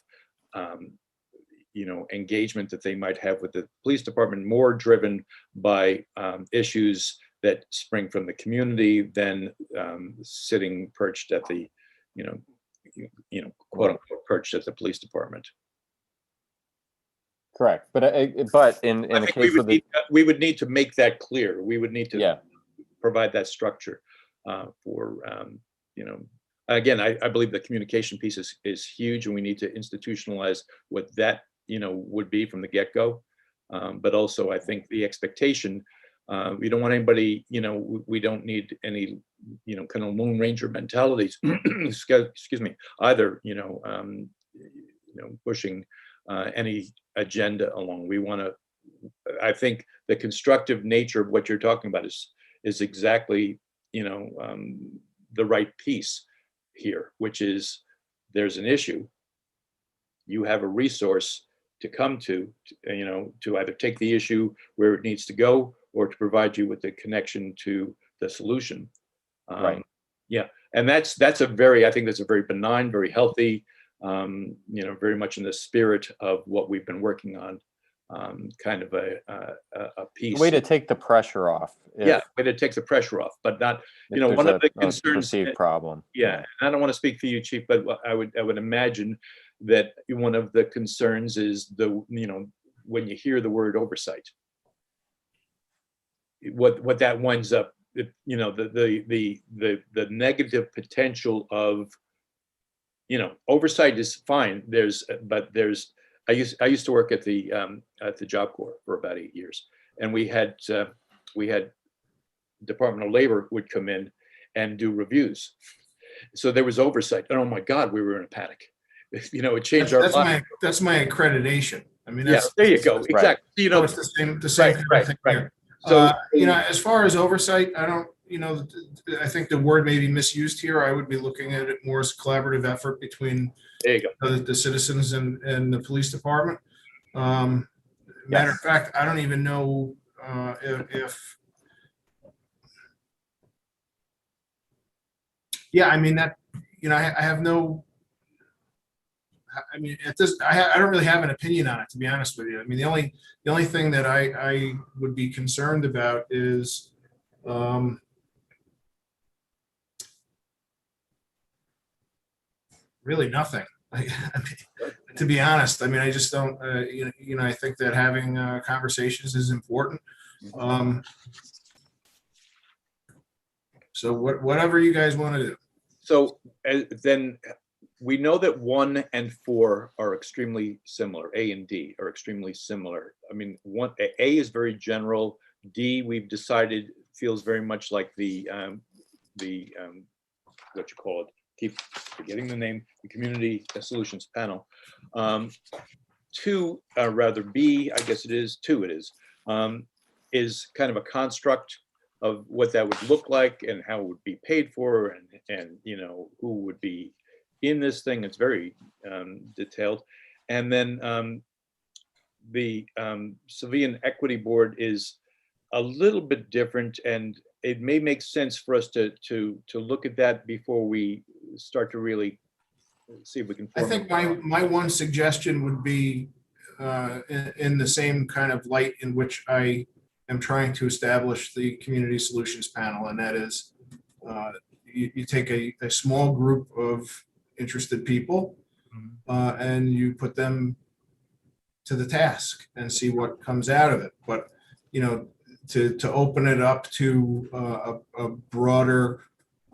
engagement that they might have with the police department, more driven by issues that spring from the community than sitting perched at the, quote unquote, perched at the police department. Correct. But in I the think case of the, we would need to make that clear. We would need to yeah, provide that structure for, again, I believe the communication piece is huge, and we need to institutionalize what that, would be from the get-go. But also, I think the expectation, we don't want anybody, we don't need any, kind of Lone Ranger mentalities, excuse me, either, pushing any agenda along. We want to, I think the constructive nature of what you're talking about is exactly, the right piece here, which is there's an issue. You have a resource to come to either take the issue where it needs to go or to provide you with the connection to the solution. right. Yeah, and I think that's a very benign, very healthy, very much in the spirit of what we've been working on, kind of a piece. A way to take the pressure off. Yeah, way to take the pressure off, but not, if one there's of the a concerns. perceived problem. Yeah, I don't want to speak for you, Chief, but I would imagine that one of the concerns is when you hear the word oversight, what that winds up, the negative potential of, oversight is fine. I used to work at the Job Corps for about 8 years, and we had Department of Labor would come in and do reviews. So there was oversight. And oh my God, we were in a panic. It changed our lives. That's my accreditation. I mean, Yeah, there you go. Exactly. So it's the same kind of thing here. So, as far as oversight, I don't, I think the word may be misused here. I would be looking at it more as a collaborative effort between there you go. the citizens and the police department. Matter of fact, I don't even know if yeah, I mean that, I have no, I mean, at this, I don't really have an opinion on it, to be honest with you. I mean, the only thing that I would be concerned about is, really nothing. I mean, to be honest, I mean, I just don't, I think that having conversations is important. So whatever you guys want to do. So then we know that 1 and 4 are extremely similar. A and D are extremely similar. I mean, A is very general. D, we've decided, feels very much like the what you call it, keep forgetting the name, the Community Solutions Panel. 2, rather B, I guess it is, 2 it is kind of a construct of what that would look like and how it would be paid for, and who would be in this thing. It's very detailed. And then the Civilian Equity Board is a little bit different, and it may make sense for us to look at that before we start to really see if we can. I think my one suggestion would be in the same kind of light in which I am trying to establish the Community Solutions Panel, and that is you take a small group of interested people and you put them to the task and see what comes out of it. But to open it up to a broader,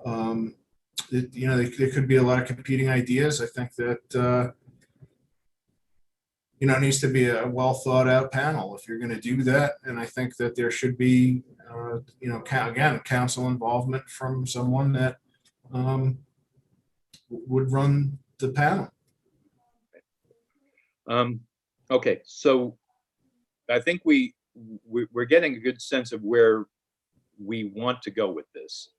there could be a lot of competing ideas. I think that needs to be a well thought out panel if you're going to do that. And I think that there should be, again, council involvement from someone that would run the panel. Okay, so I think we're getting a good sense of where we want to go with this.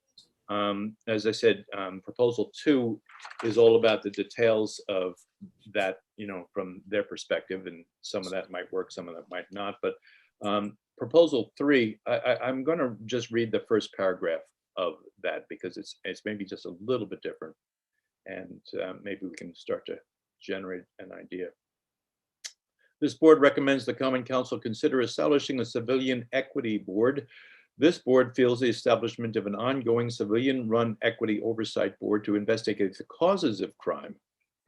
As I said, proposal 2 is all about the details of that, from their perspective, and some of that might work, some of that might not. But proposal 3, I'm going to just read the first paragraph of that because it's maybe just a little bit different, and maybe we can start to generate an idea. This board recommends the Common Council consider establishing a civilian equity board. This board feels the establishment of an ongoing civilian-run equity oversight board to investigate the causes of crime,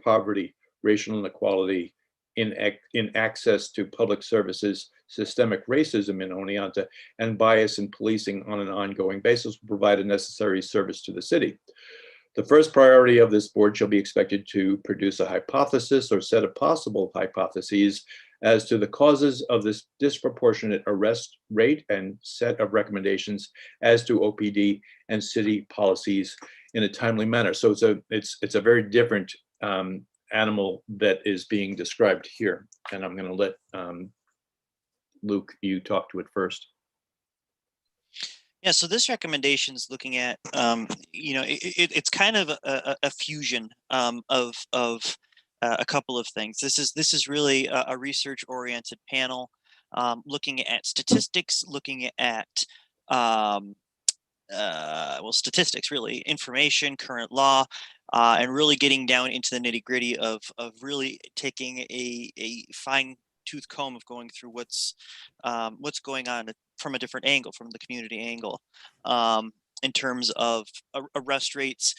poverty, racial inequality, in access to public services, systemic racism in Oneonta, and bias in policing on an ongoing basis will provide a necessary service to the city. The first priority of this board shall be expected to produce a hypothesis or set of possible hypotheses as to the causes of this disproportionate arrest rate and set of recommendations as to OPD and city policies in a timely manner. So it's a very different animal that is being described here. And I'm going to let Luke, you talk to it first. Yeah, so this recommendation is looking at, it's kind of a fusion of a couple of things. This is really a research-oriented panel looking at statistics, looking at statistics, really, information, current law, and really getting down into the nitty-gritty of really taking a fine-tooth comb of going through what's going on from a different angle, from the community angle. In terms of arrest rates,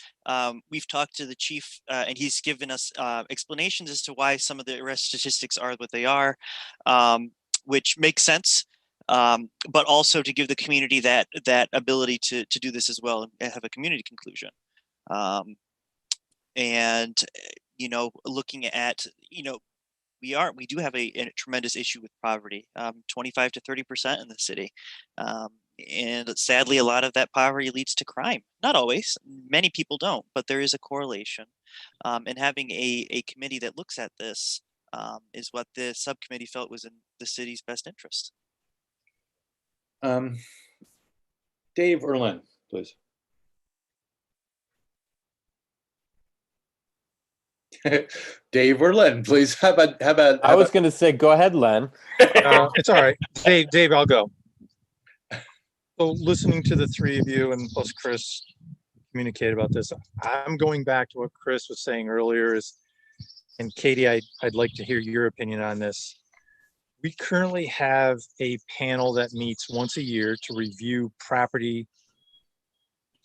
we've talked to the chief and he's given us explanations as to why some of the arrest statistics are what they are, which makes sense, but also to give the community that ability to do this as well and have a community conclusion. And looking at we do have a tremendous issue with poverty, 25 to 30% in the city. And sadly, a lot of that poverty leads to crime. Not always, many people don't, but there is a correlation. And having a committee that looks at this is what the subcommittee felt was in the city's best interest. Dave or Len, please. Dave or Len, please. How about? I was going to say, go ahead, Len. It's all right. Dave, I'll go. So listening to the three of you and plus Chris communicate about this, I'm going back to what Chris was saying earlier and Katie, I'd like to hear your opinion on this. We currently have a panel that meets once a year to review property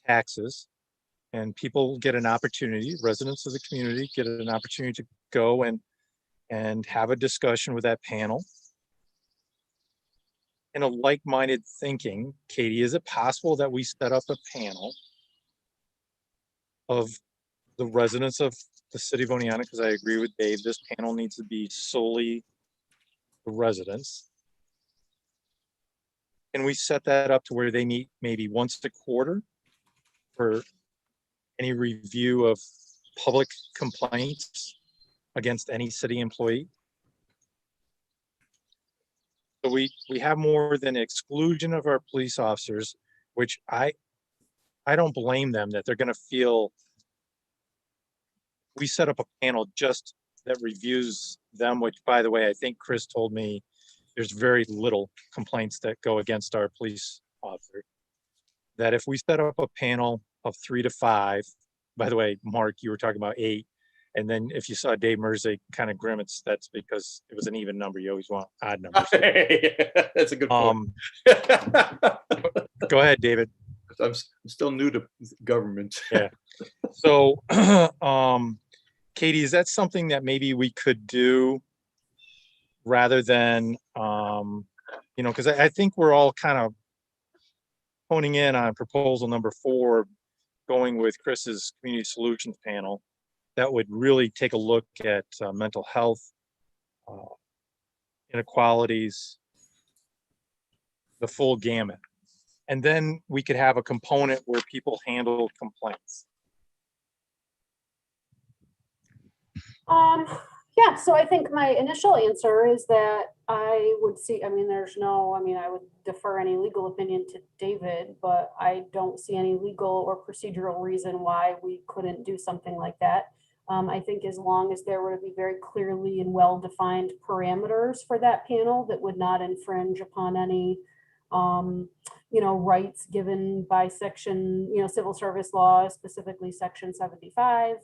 taxes, and people get an opportunity, residents of the community get an opportunity to go and have a discussion with that panel. In a like-minded thinking, Katie, is it possible that we set up a panel of the residents of the city of Oneonta? Because I agree with Dave, this panel needs to be solely the residents. Can we set that up to where they meet maybe once a quarter for any review of public complaints against any city employee? So we have more than exclusion of our police officers, which I don't blame them that they're going to feel. We set up a panel just that reviews them, which, by the way, I think Chris told me there's very little complaints that go against our police officer. That if we set up a panel of 3 to 5, by the way, Mark, you were talking about 8. And then if you saw Dave Merzig kind of grimace, that's because it was an even number. You always want odd numbers. That's a good point. Go ahead, David. I'm still new to government. Yeah. So, Katie, is that something that maybe we could do rather than, because I think we're all kind of honing in on proposal number 4, going with Chris's community solutions panel. That would really take a look at mental health, inequalities, the full gamut. And then we could have a component where people handle complaints. Yeah, so I think my initial answer is that I would see, I mean, there's no, I mean, I would defer any legal opinion to David, but I don't see any legal or procedural reason why we couldn't do something like that. I think as long as there were to be very clearly and well-defined parameters for that panel that would not infringe upon any, rights given by section, civil service law, specifically section 75.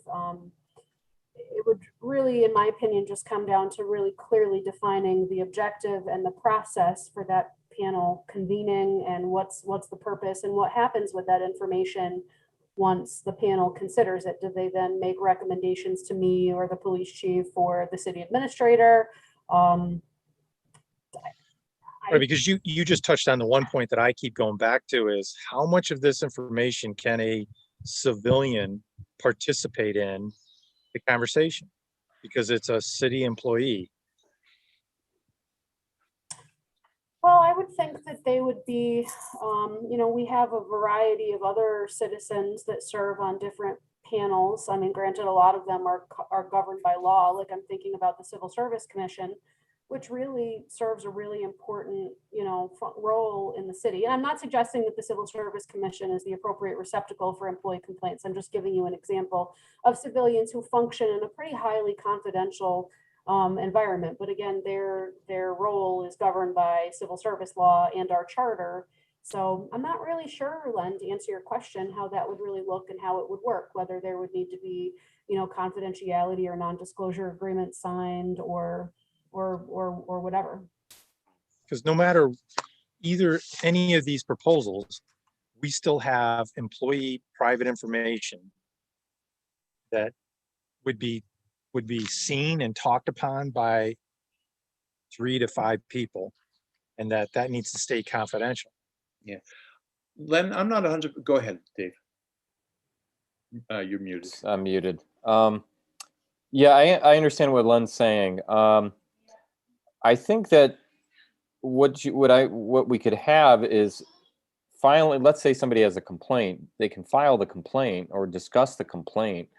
It would really, in my opinion, just come down to really clearly defining the objective and the process for that panel convening, and what's the purpose and what happens with that information once the panel considers it. Do they then make recommendations to me or the police chief or the city administrator? Right, because you just touched on the one point that I keep going back to is how much of this information can a civilian participate in the conversation? Because it's a city employee. Well, I would think that they would be, we have a variety of other citizens that serve on different panels. I mean, granted, a lot of them are governed by law. Like I'm thinking about the Civil Service Commission, which really serves a really important, role in the city. And I'm not suggesting that the Civil Service Commission is the appropriate receptacle for employee complaints. I'm just giving you an example of civilians who function in a pretty highly confidential environment. But again, their role is governed by civil service law and our charter. So I'm not really sure, Len, to answer your question, how that would really look and how it would work, whether there would need to be, confidentiality or non-disclosure agreements signed or whatever. Because no matter any of these proposals, we still have employee private information that would be seen and talked upon by 3 to 5 people, and that needs to stay confidential. Yeah. Len, I'm not 100, go ahead, Dave. You're muted. I'm muted. Yeah, I understand what Len's saying. I think that what we could have is finally, let's say somebody has a complaint, they can file the complaint or discuss the complaint.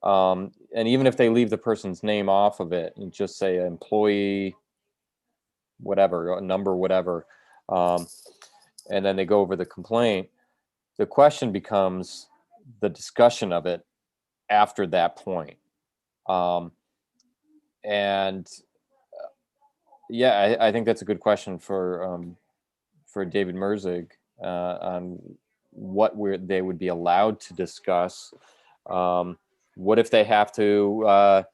And even if they leave the person's name off of it and just say employee, whatever, a number, whatever, and then they go over the complaint, the question becomes the discussion of it after that point. Yeah, I think that's a good question for David Merzig on what they would be allowed to discuss. What if they have to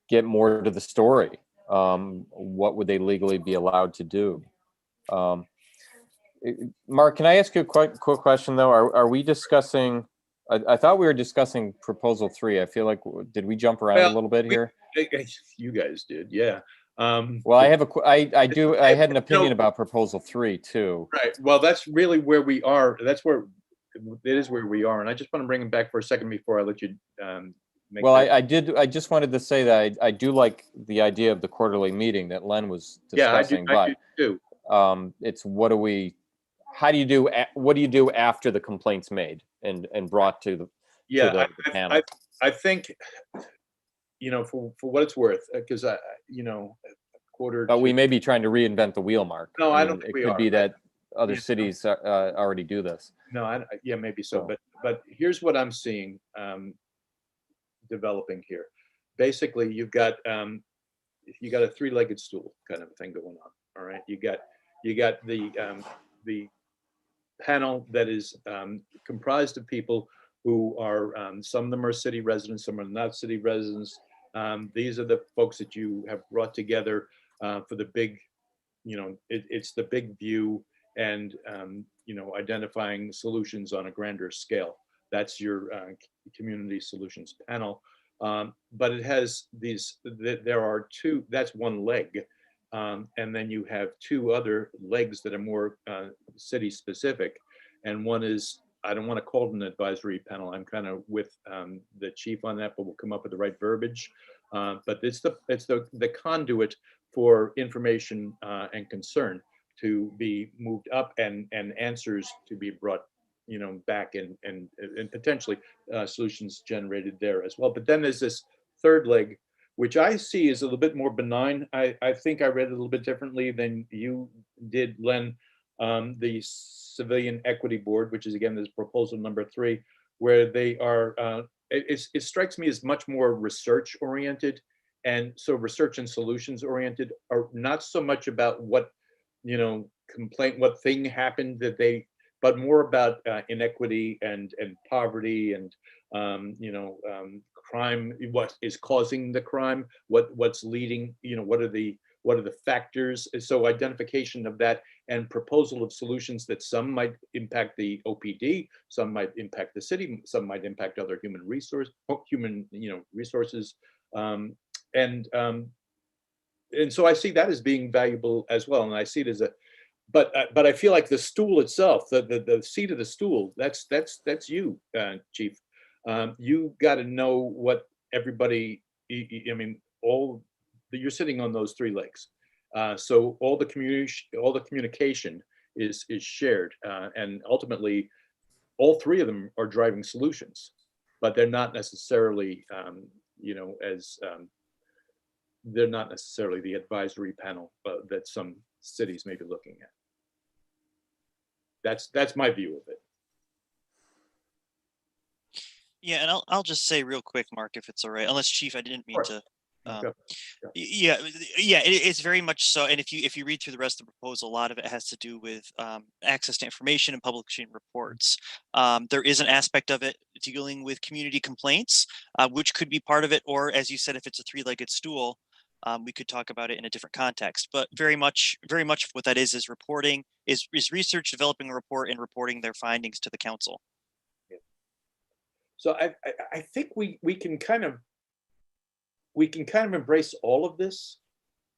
get more to the story? What would they legally be allowed to do? Mark, can I ask you a quick question though? Are we discussing? I thought we were discussing proposal 3. I feel like did we jump around a little bit here? You guys did, yeah. Well, I had an opinion about proposal 3 too. Right. Well, that's really where we are. It is where we are, and I just want to bring it back for a second before I let you. Well, I just wanted to say that I do like the idea of the quarterly meeting that Len was discussing. Yeah, I do too. It's what do you do after the complaint's made and brought to the panel? I think, for what it's worth, because But we may be trying to reinvent the wheel, Mark. No, I don't think it could be that other cities already do this. No, yeah, maybe so. But here's what I'm seeing developing here. Basically, you've got a 3-legged stool kind of thing going on. All right, you got the panel that is comprised of people who are some of them are city residents, some are not city residents. These are the folks that you have brought together for the big, it's the big view and identifying solutions on a grander scale. That's your community solutions panel. But it has there are 2, that's one leg. And then you have 2 other legs that are more city specific. And one is, I don't want to call it an advisory panel. I'm kind of with the chief on that, but we'll come up with the right verbiage. But it's the conduit for information and concern to be moved up and answers to be brought back and potentially solutions generated there as well. But then there's this third leg, which I see is a little bit more benign. I think I read it a little bit differently than you did, Len. The Civilian Equity Board, which is again this proposal number 3, where they are, it strikes me as much more research oriented, and so research and solutions oriented, are not so much about what, what thing happened that they, but more about inequity and poverty and crime, what is causing the crime, what's leading, what are the factors. So identification of that and proposal of solutions that some might impact the OPD, some might impact the city, some might impact other human resources. And so I see that as being valuable as well. And I see it as a, but I feel like the stool itself, the seat of the stool, that's you, Chief. You got to know what everybody, you're sitting on those 3 legs. So all the communication is shared, and ultimately all 3 of them are driving solutions, but they're not necessarily, they're not necessarily the advisory panel that some cities may be looking at. That's my view of it. Yeah, and I'll just say real quick, Mark, if it's all right, unless Chief, I didn't mean to. Go. Yeah, it's very much so. And if you read through the rest of the proposal, a lot of it has to do with access to information and publishing reports. There is an aspect of it dealing with community complaints, which could be part of it, or as you said, if it's a 3-legged stool, we could talk about it in a different context. But very much what that is reporting, is research, developing a report, and reporting their findings to the council. So I think we can kind of embrace all of this,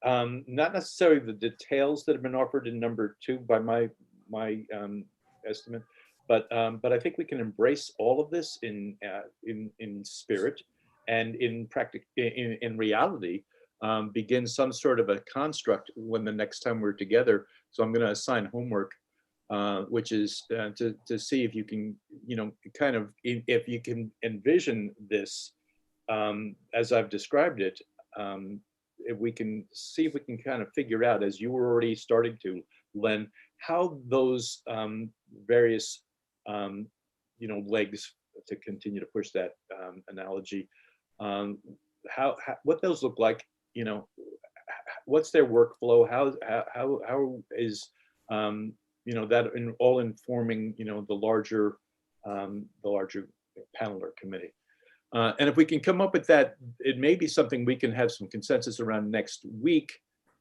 not necessarily the details that have been offered in number 2 by my estimate, but I think we can embrace all of this in spirit, and in reality, begin some sort of a construct when the next time we're together. So I'm going to assign homework, which is to see if you can, if you can envision this as I've described it. If we can see if we can kind of figure out, as you were already starting to, Len, how those various legs, to continue to push that analogy, what those look like, what's their workflow, how is that in all informing the larger panel or committee. And if we can come up with that, it may be something we can have some consensus around next week,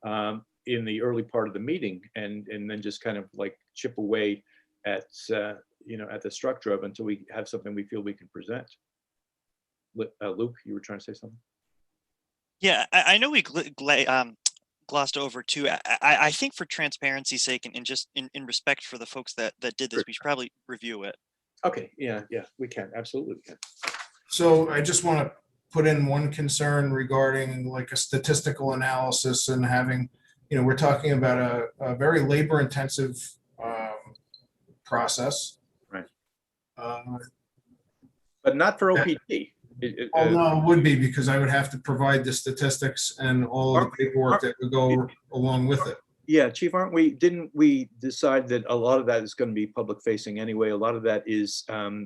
in the early part of the meeting, and then just kind of like chip away at at the structure of, until we have something we feel we can present. Luke, you were trying to say something? Yeah, I know we glossed over too. I think for transparency's sake, and just in respect for the folks that did this, we should probably review it. Okay, yeah, we can, absolutely we can. So I just want to put in one concern regarding like a statistical analysis and having, we're talking about a very labor intensive process. Right. But not for OPT. No, it would be, because I would have to provide the statistics and all of the paperwork that would go along with it. Yeah, Chief, didn't we decide that a lot of that is going to be public facing anyway? A lot of that is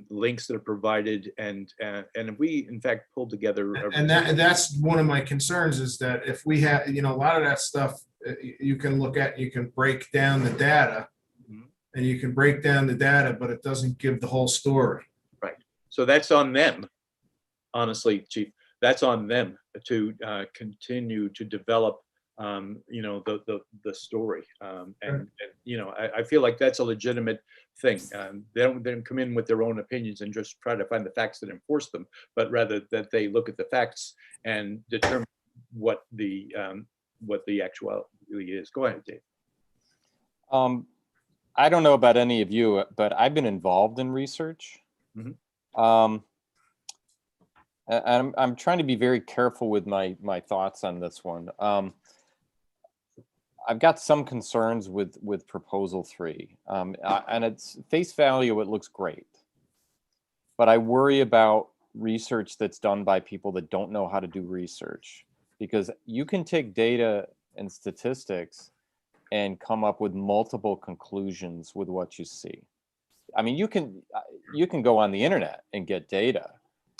links that are provided, and if we in fact pull together. And that's one of my concerns, is that if we have, a lot of that stuff you can look at, you can break down the data, and you can break down the data, but it doesn't give the whole story. Right. So that's on them. Honestly, Chief, that's on them to continue to develop the story, and I feel like that's a legitimate thing. They don't come in with their own opinions and just try to find the facts that enforce them, but rather that they look at the facts and determine what the actuality is. Go ahead, Dave. I don't know about any of you, but I've been involved in research. Mm-hmm. I'm trying to be very careful with my thoughts on this one. I've got some concerns with proposal 3, and its face value, it looks great, but I worry about research that's done by people that don't know how to do research. because you can take data and statistics and come up with multiple conclusions with what you see. I mean, you can go on the internet and get data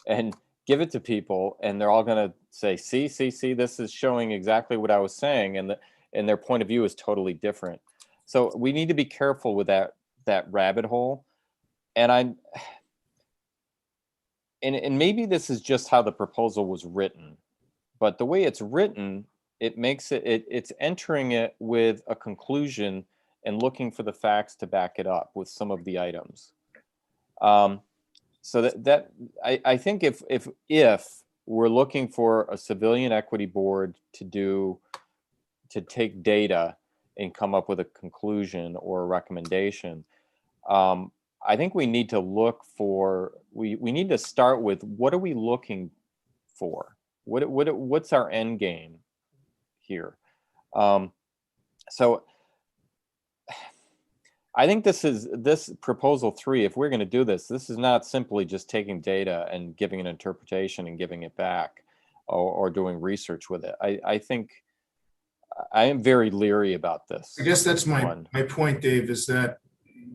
and give it to people, and they're all going to say, see, this is showing exactly what I was saying, and their point of view is totally different. So we need to be careful with that rabbit hole. And and maybe this is just how the proposal was written, but the way it's written, it makes it's entering it with a conclusion and looking for the facts to back it up with some of the items. So that I think if we're looking for a civilian equity board to take data and come up with a conclusion or a recommendation, I think we need to look for, we need to start with, what are we looking for? What's our end game here? So I think this proposal 3, if we're going to do this is not simply just taking data and giving an interpretation and giving it back, or doing research with it. I think I am very leery about this. I guess that's my one. point, Dave, is that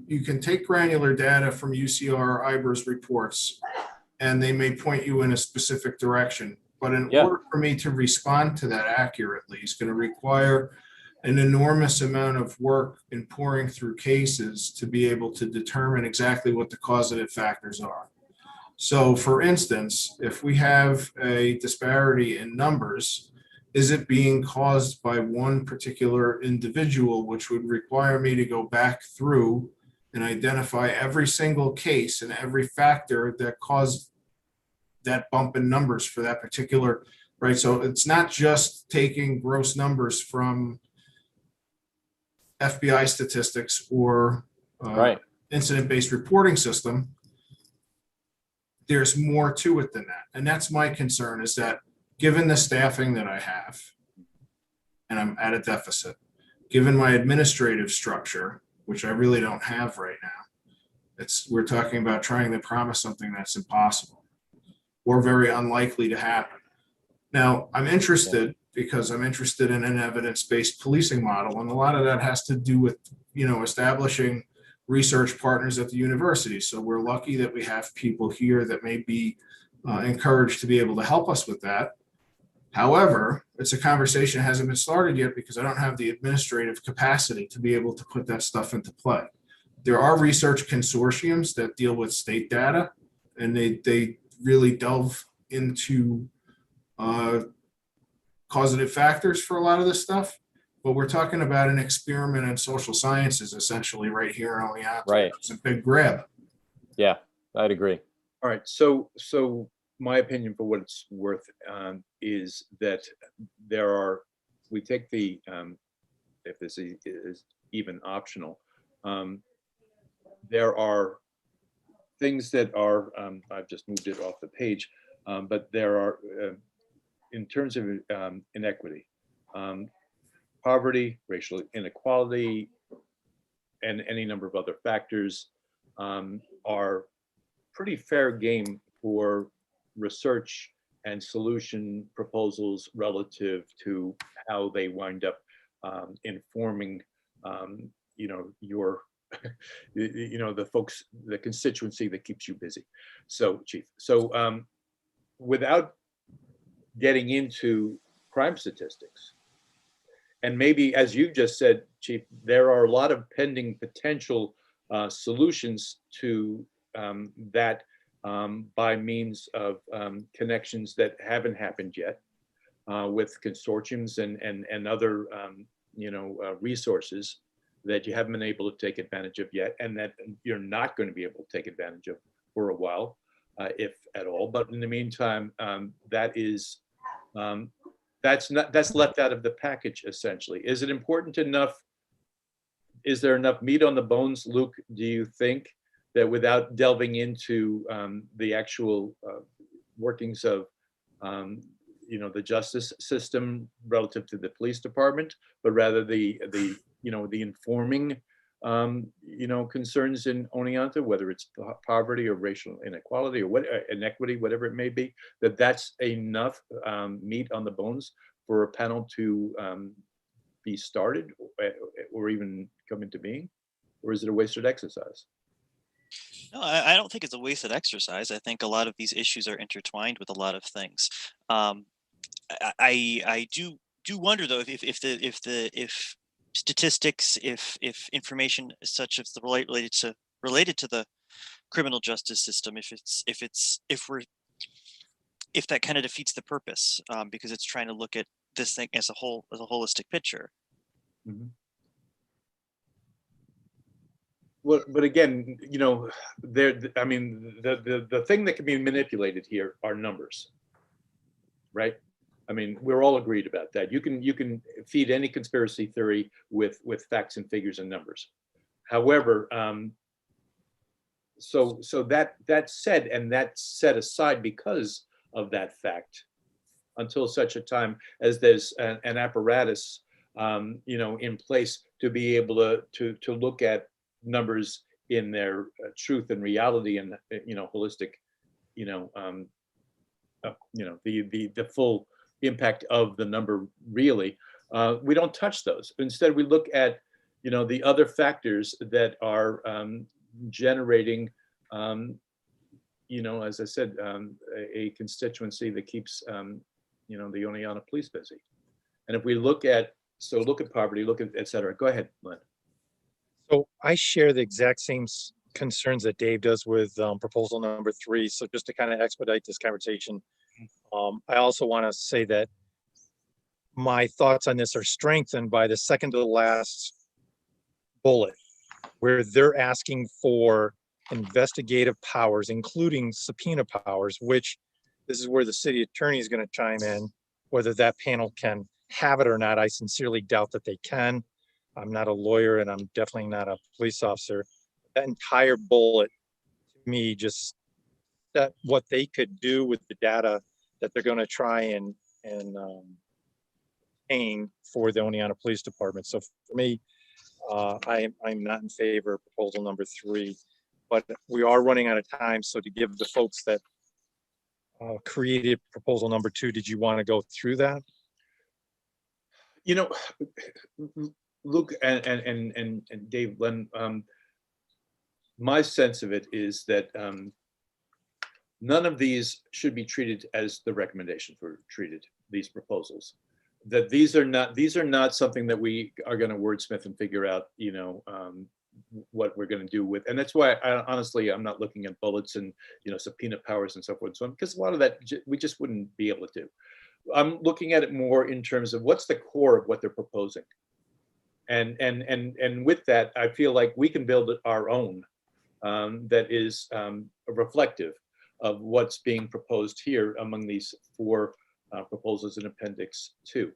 you can take granular data from UCR IBRS reports, and they may point you in a specific direction. But in order for me to respond to that accurately, it's going to require an enormous amount of work in pouring through cases to be able to determine exactly what the causative factors are. So for instance, if we have a disparity in numbers, is it being caused by one particular individual, which would require me to go back through and identify every single case and every factor that caused that bump in numbers for that particular, right? So it's not just taking gross numbers from FBI statistics or incident-based reporting system. There's more to it than that. And that's my concern, is that given the staffing that I have, and I'm at a deficit, given my administrative structure, which I really don't have right now, we're talking about trying to promise something that's impossible or very unlikely to happen. Now, I'm interested because I'm interested in an evidence-based policing model, and a lot of that has to do with, establishing research partners at the university. So we're lucky that we have people here that may be encouraged to be able to help us with that. However, it's a conversation that hasn't been started yet because I don't have the administrative capacity to be able to put that stuff into play. There are research consortiums that deal with state data, and they really delve into causative factors for a lot of this stuff. But we're talking about an experiment in social sciences, essentially, right here in Oleander. Right. It's a big grab. Yeah, I'd agree. All right, so my opinion, for what it's worth, is that we take the, if this is even optional, there are things that are, I've just moved it off the page, but there are, in terms of inequity, poverty, racial inequality, and any number of other factors are pretty fair game for research and solution proposals relative to how they wind up informing, your, the folks, the constituency that keeps you busy. So, Chief, without getting into crime statistics, and maybe, as you just said, Chief, there are a lot of pending potential solutions to that by means of connections that haven't happened yet with consortiums and other resources that you haven't been able to take advantage of yet, and that you're not going to be able to take advantage of for a while, if at all. But in the meantime, that's left out of the package, essentially. Is it important enough? Is there enough meat on the bones, Luke, do you think, that without delving into the actual workings of the justice system relative to the police department, but rather the informing concerns in Oneonta, whether it's poverty or racial inequality or inequity, whatever it may be, that's enough meat on the bones for a panel to be started or even come into being? Or is it a wasted exercise? No, I don't think it's a wasted exercise. I think a lot of these issues are intertwined with a lot of things. I do wonder though if statistics, if information such as the related to the criminal justice system, if that kind of defeats the purpose, because it's trying to look at this thing as a holistic picture. Mhm. Well, but again, you know, I mean, the thing that can be manipulated here are numbers, right? I mean, we're all agreed about that. You can feed any conspiracy theory with facts and figures and numbers. However, so that said, and that's set aside because of that fact, until such a time as there's an apparatus, you know, in place to be able to look at numbers in their truth and reality and, you know, holistic, you know, the full impact of the number really. We don't touch those. Instead, we look at, you know, the other factors that are generating, you know, as I said, a constituency that keeps, you know, the Oneonta police busy. And if we look at poverty, look at et cetera. Go ahead, Len. So I share the exact same concerns that Dave does with proposal number 3. So just to kind of expedite this conversation, I also want to say that my thoughts on this are strengthened by the second to the last bullet, where they're asking for investigative powers, including subpoena powers, which this is where the city attorney is going to chime in, whether that panel can have it or not. I sincerely doubt that they can. I'm not a lawyer and I'm definitely not a police officer. That entire bullet to me just that what they could do with the data that they're going to try and obtain for the Oneonta Police Department. So for me, I'm not in favor of proposal number 3, but we are running out of time. So to give the folks that created proposal number 2, did you want to go through that? You know, Luke and Dave, Len, my sense of it is that none of these should be treated as the recommendation for treated, these proposals. That these are not something that we are going to wordsmith and figure out, you know, what we're going to do with. And that's why honestly, I'm not looking at bullets and, you know, subpoena powers and so forth and so on, because a lot of that we just wouldn't be able to do. I'm looking at it more in terms of what's the core of what they're proposing. And with that, I feel like we can build our own that is reflective of what's being proposed here among these 4 proposals in Appendix 2.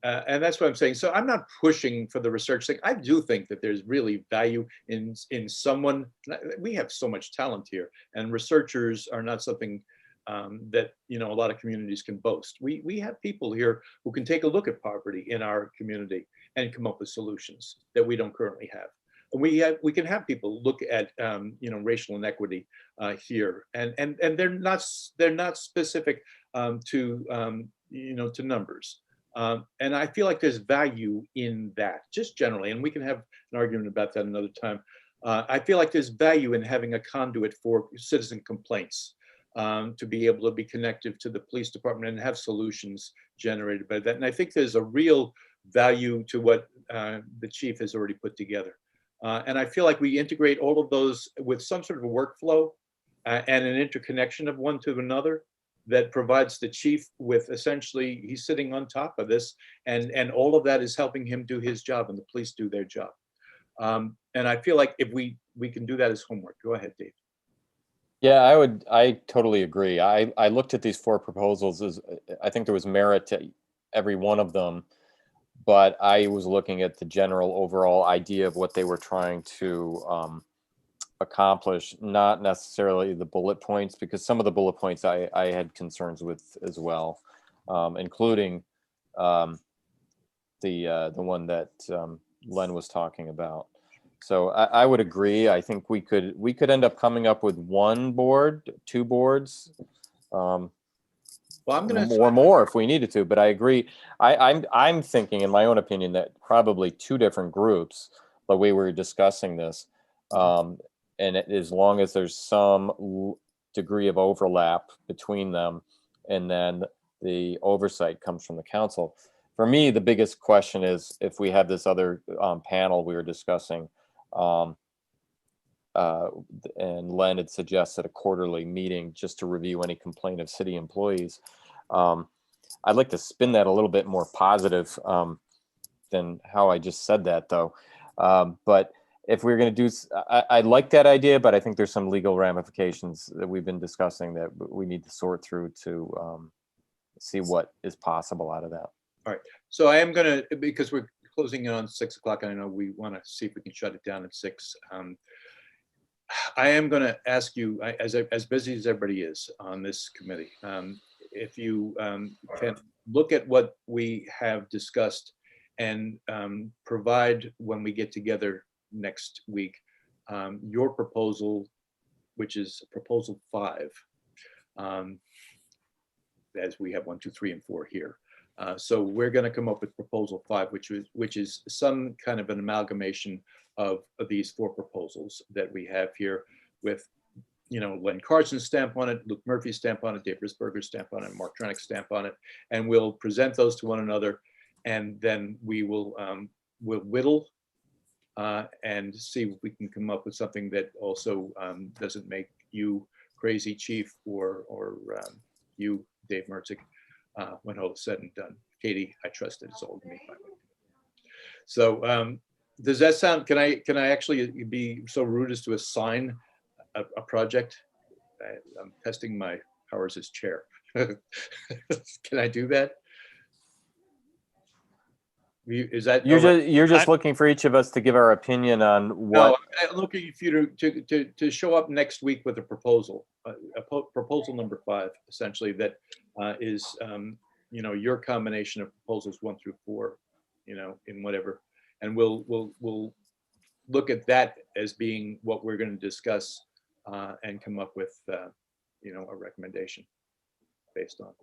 And that's what I'm saying. So I'm not pushing for the research thing. I do think that there's really value in someone. We have so much talent here, and researchers are not something that, you know, a lot of communities can boast. We have people here who can take a look at poverty in our community and come up with solutions that we don't currently have. And we can have people look at you know, racial inequity here, and they're not specific to you know, to numbers. And I feel like there's value in that, just generally, and we can have an argument about that another time. I feel like there's value in having a conduit for citizen complaints, to be able to be connected to the police department and have solutions generated by that. And I think there's a real value to what the chief has already put together. And I feel like we integrate all of those with some sort of a workflow and an interconnection of one to another that provides the chief with essentially, he's sitting on top of this, and all of that is helping him do his job and the police do their job. And I feel like if we can do that as homework. Go ahead, Dave. Yeah, I totally agree. I looked at these 4 proposals as I think there was merit to every one of them, but I was looking at the general overall idea of what they were trying to accomplish, not necessarily the bullet points, because some of the bullet points I had concerns with as well, including the one that Len was talking about. So I would agree. I think we could end up coming up with 1 board, 2 boards, Well, I'm going to. or more if we needed to, but I agree. I'm thinking, in my own opinion, that probably two different groups, the way we were discussing this, as long as there's some degree of overlap between them, and then the oversight comes from the council. For me, the biggest question is if we have this other panel we were discussing, and Len had suggested a quarterly meeting just to review any complaint of city employees. I'd like to spin that a little bit more positive than how I just said that, though. But if we're going to do, I like that idea, but I think there's some legal ramifications that we've been discussing that we need to sort through to see what is possible out of that. All right. So I am going to, because we're closing in on 6 o'clock, and I know we want to see if we can shut it down at 6. I am going to ask you, as busy as everybody is on this committee, if you can look at what we have discussed and provide, when we get together next week, your proposal, which is proposal 5, as we have 1, 2, 3, and 4 here. So we're going to come up with proposal 5, which is some kind of an amalgamation of these 4 proposals that we have here, with, you know, Len Carson's stamp on it, Luke Murphy's stamp on it, Dave Risberger's stamp on it, Mark Trenick's stamp on it, and we'll present those to one another, and then we will we'll whittle and see if we can come up with something that also doesn't make you crazy, Chief, or you, Dave Mertzig, when all is said and done. Katie, I trust that it's all me. So does that sound, can I actually be so rude as to assign a project? I'm testing my powers as chair. Can I do that? Is that You're just looking for each of us to give our opinion on what? No, I'm looking for you to show up next week with a proposal, proposal number 5, essentially, that is you know, your combination of proposals 1 through 4, you know, in whatever, and we'll look at that as being what we're going to discuss and come up with you know, a recommendation based on.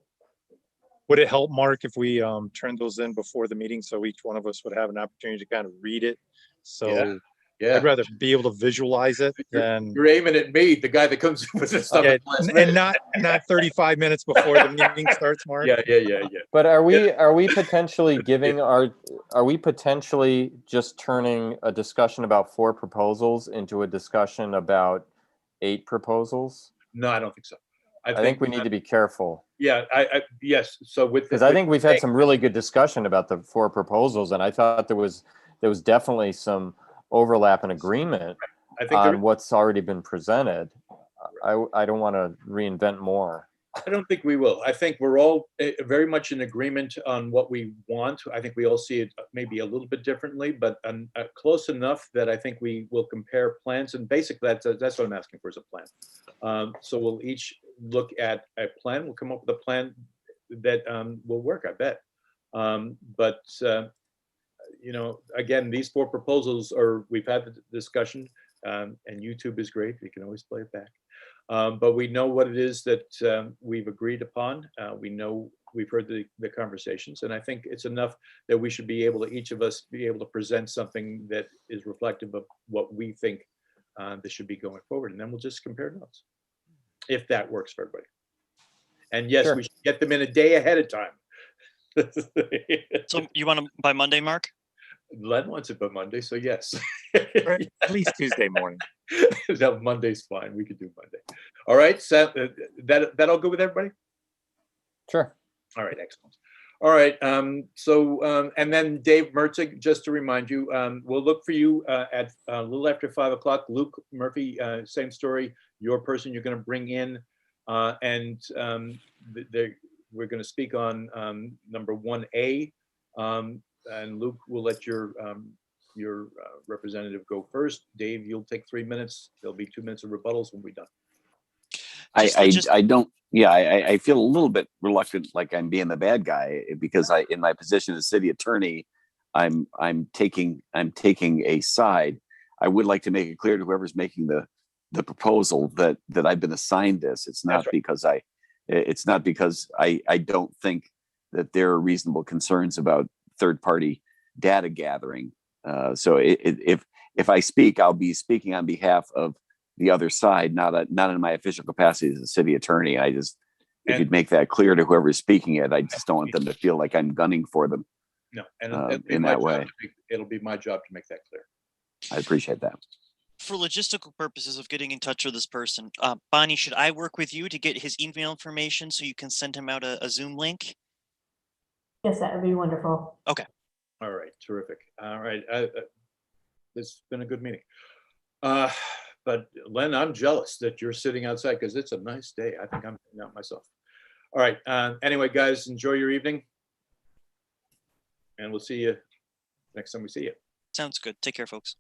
Would it help, Mark, if we turned those in before the meeting so each one of us would have an opportunity to kind of read it? So Yeah. I'd rather be able to visualize it than. You're aiming at me, the guy that comes with the stuff. Yeah, and not 35 minutes before the meeting starts, Mark. Yeah. But are we potentially giving are we potentially just turning a discussion about 4 proposals into a discussion about 8 proposals? No, I don't think so. I think we need to be careful. Yeah, yes. So because I think we've had some really good discussion about the 4 proposals, and I thought there was definitely some overlap and agreement on what's already been presented. I don't want to reinvent more. I don't think we will. I think we're all very much in agreement on what we want. I think we all see it maybe a little bit differently, but close enough that I think we will compare plans. And basically, that's what I'm asking for, is a plan. So we'll each look at a plan. We'll come up with a plan that will work, I bet. But you know, again, these 4 proposals we've had the discussion, and YouTube is great. You can always play it back. But we know what it is that we've agreed upon. We know we've heard the conversations, and I think it's enough that we should be able to, each of us, be able to present something that is reflective of what we think this should be going forward, and then we'll just compare notes, if that works for everybody. And yes, Sure. We should get them in a day ahead of time. So you want them by Monday, Mark? Len wants it by Monday, so yes. At least Tuesday morning. No, Monday's fine. We could do Monday. All right, so that'll go with everybody? Sure. All right, excellent. All right, and then Dave Mertzig, just to remind you, we'll look for you at a little after 5 o'clock. Luke Murphy, same story. Your person you're going to bring in, and we're going to speak on number 1A. And Luke will let your representative go first. Dave, you'll take 3 minutes. There'll be 2 minutes of rebuttals when we're done. I feel a little bit reluctant, like I'm being the bad guy, because in my position as city attorney, I'm taking a side. I would like to make it clear to whoever's making the proposal that I've been assigned this. It's not because It's not because I don't think that there are reasonable concerns about third-party data gathering. So if I speak, I'll be speaking on behalf of the other side, not in my official capacity as a city attorney. If you'd make that clear to whoever's speaking it, I just don't want them to feel like I'm gunning for them. No, and in that way. It'll be my job to make that clear. I appreciate that. For logistical purposes of getting in touch with this person, Bonnie, should I work with you to get his email information so you can send him out a Zoom link? Yes, that would be wonderful. All right, terrific. All right, this has been a good meeting. But Len, I'm jealous that you're sitting outside because it's a nice day. I think I'm sitting out myself. All right. Anyway, guys, enjoy your evening. And we'll see you next time we see you. Sounds good. Take care, folks.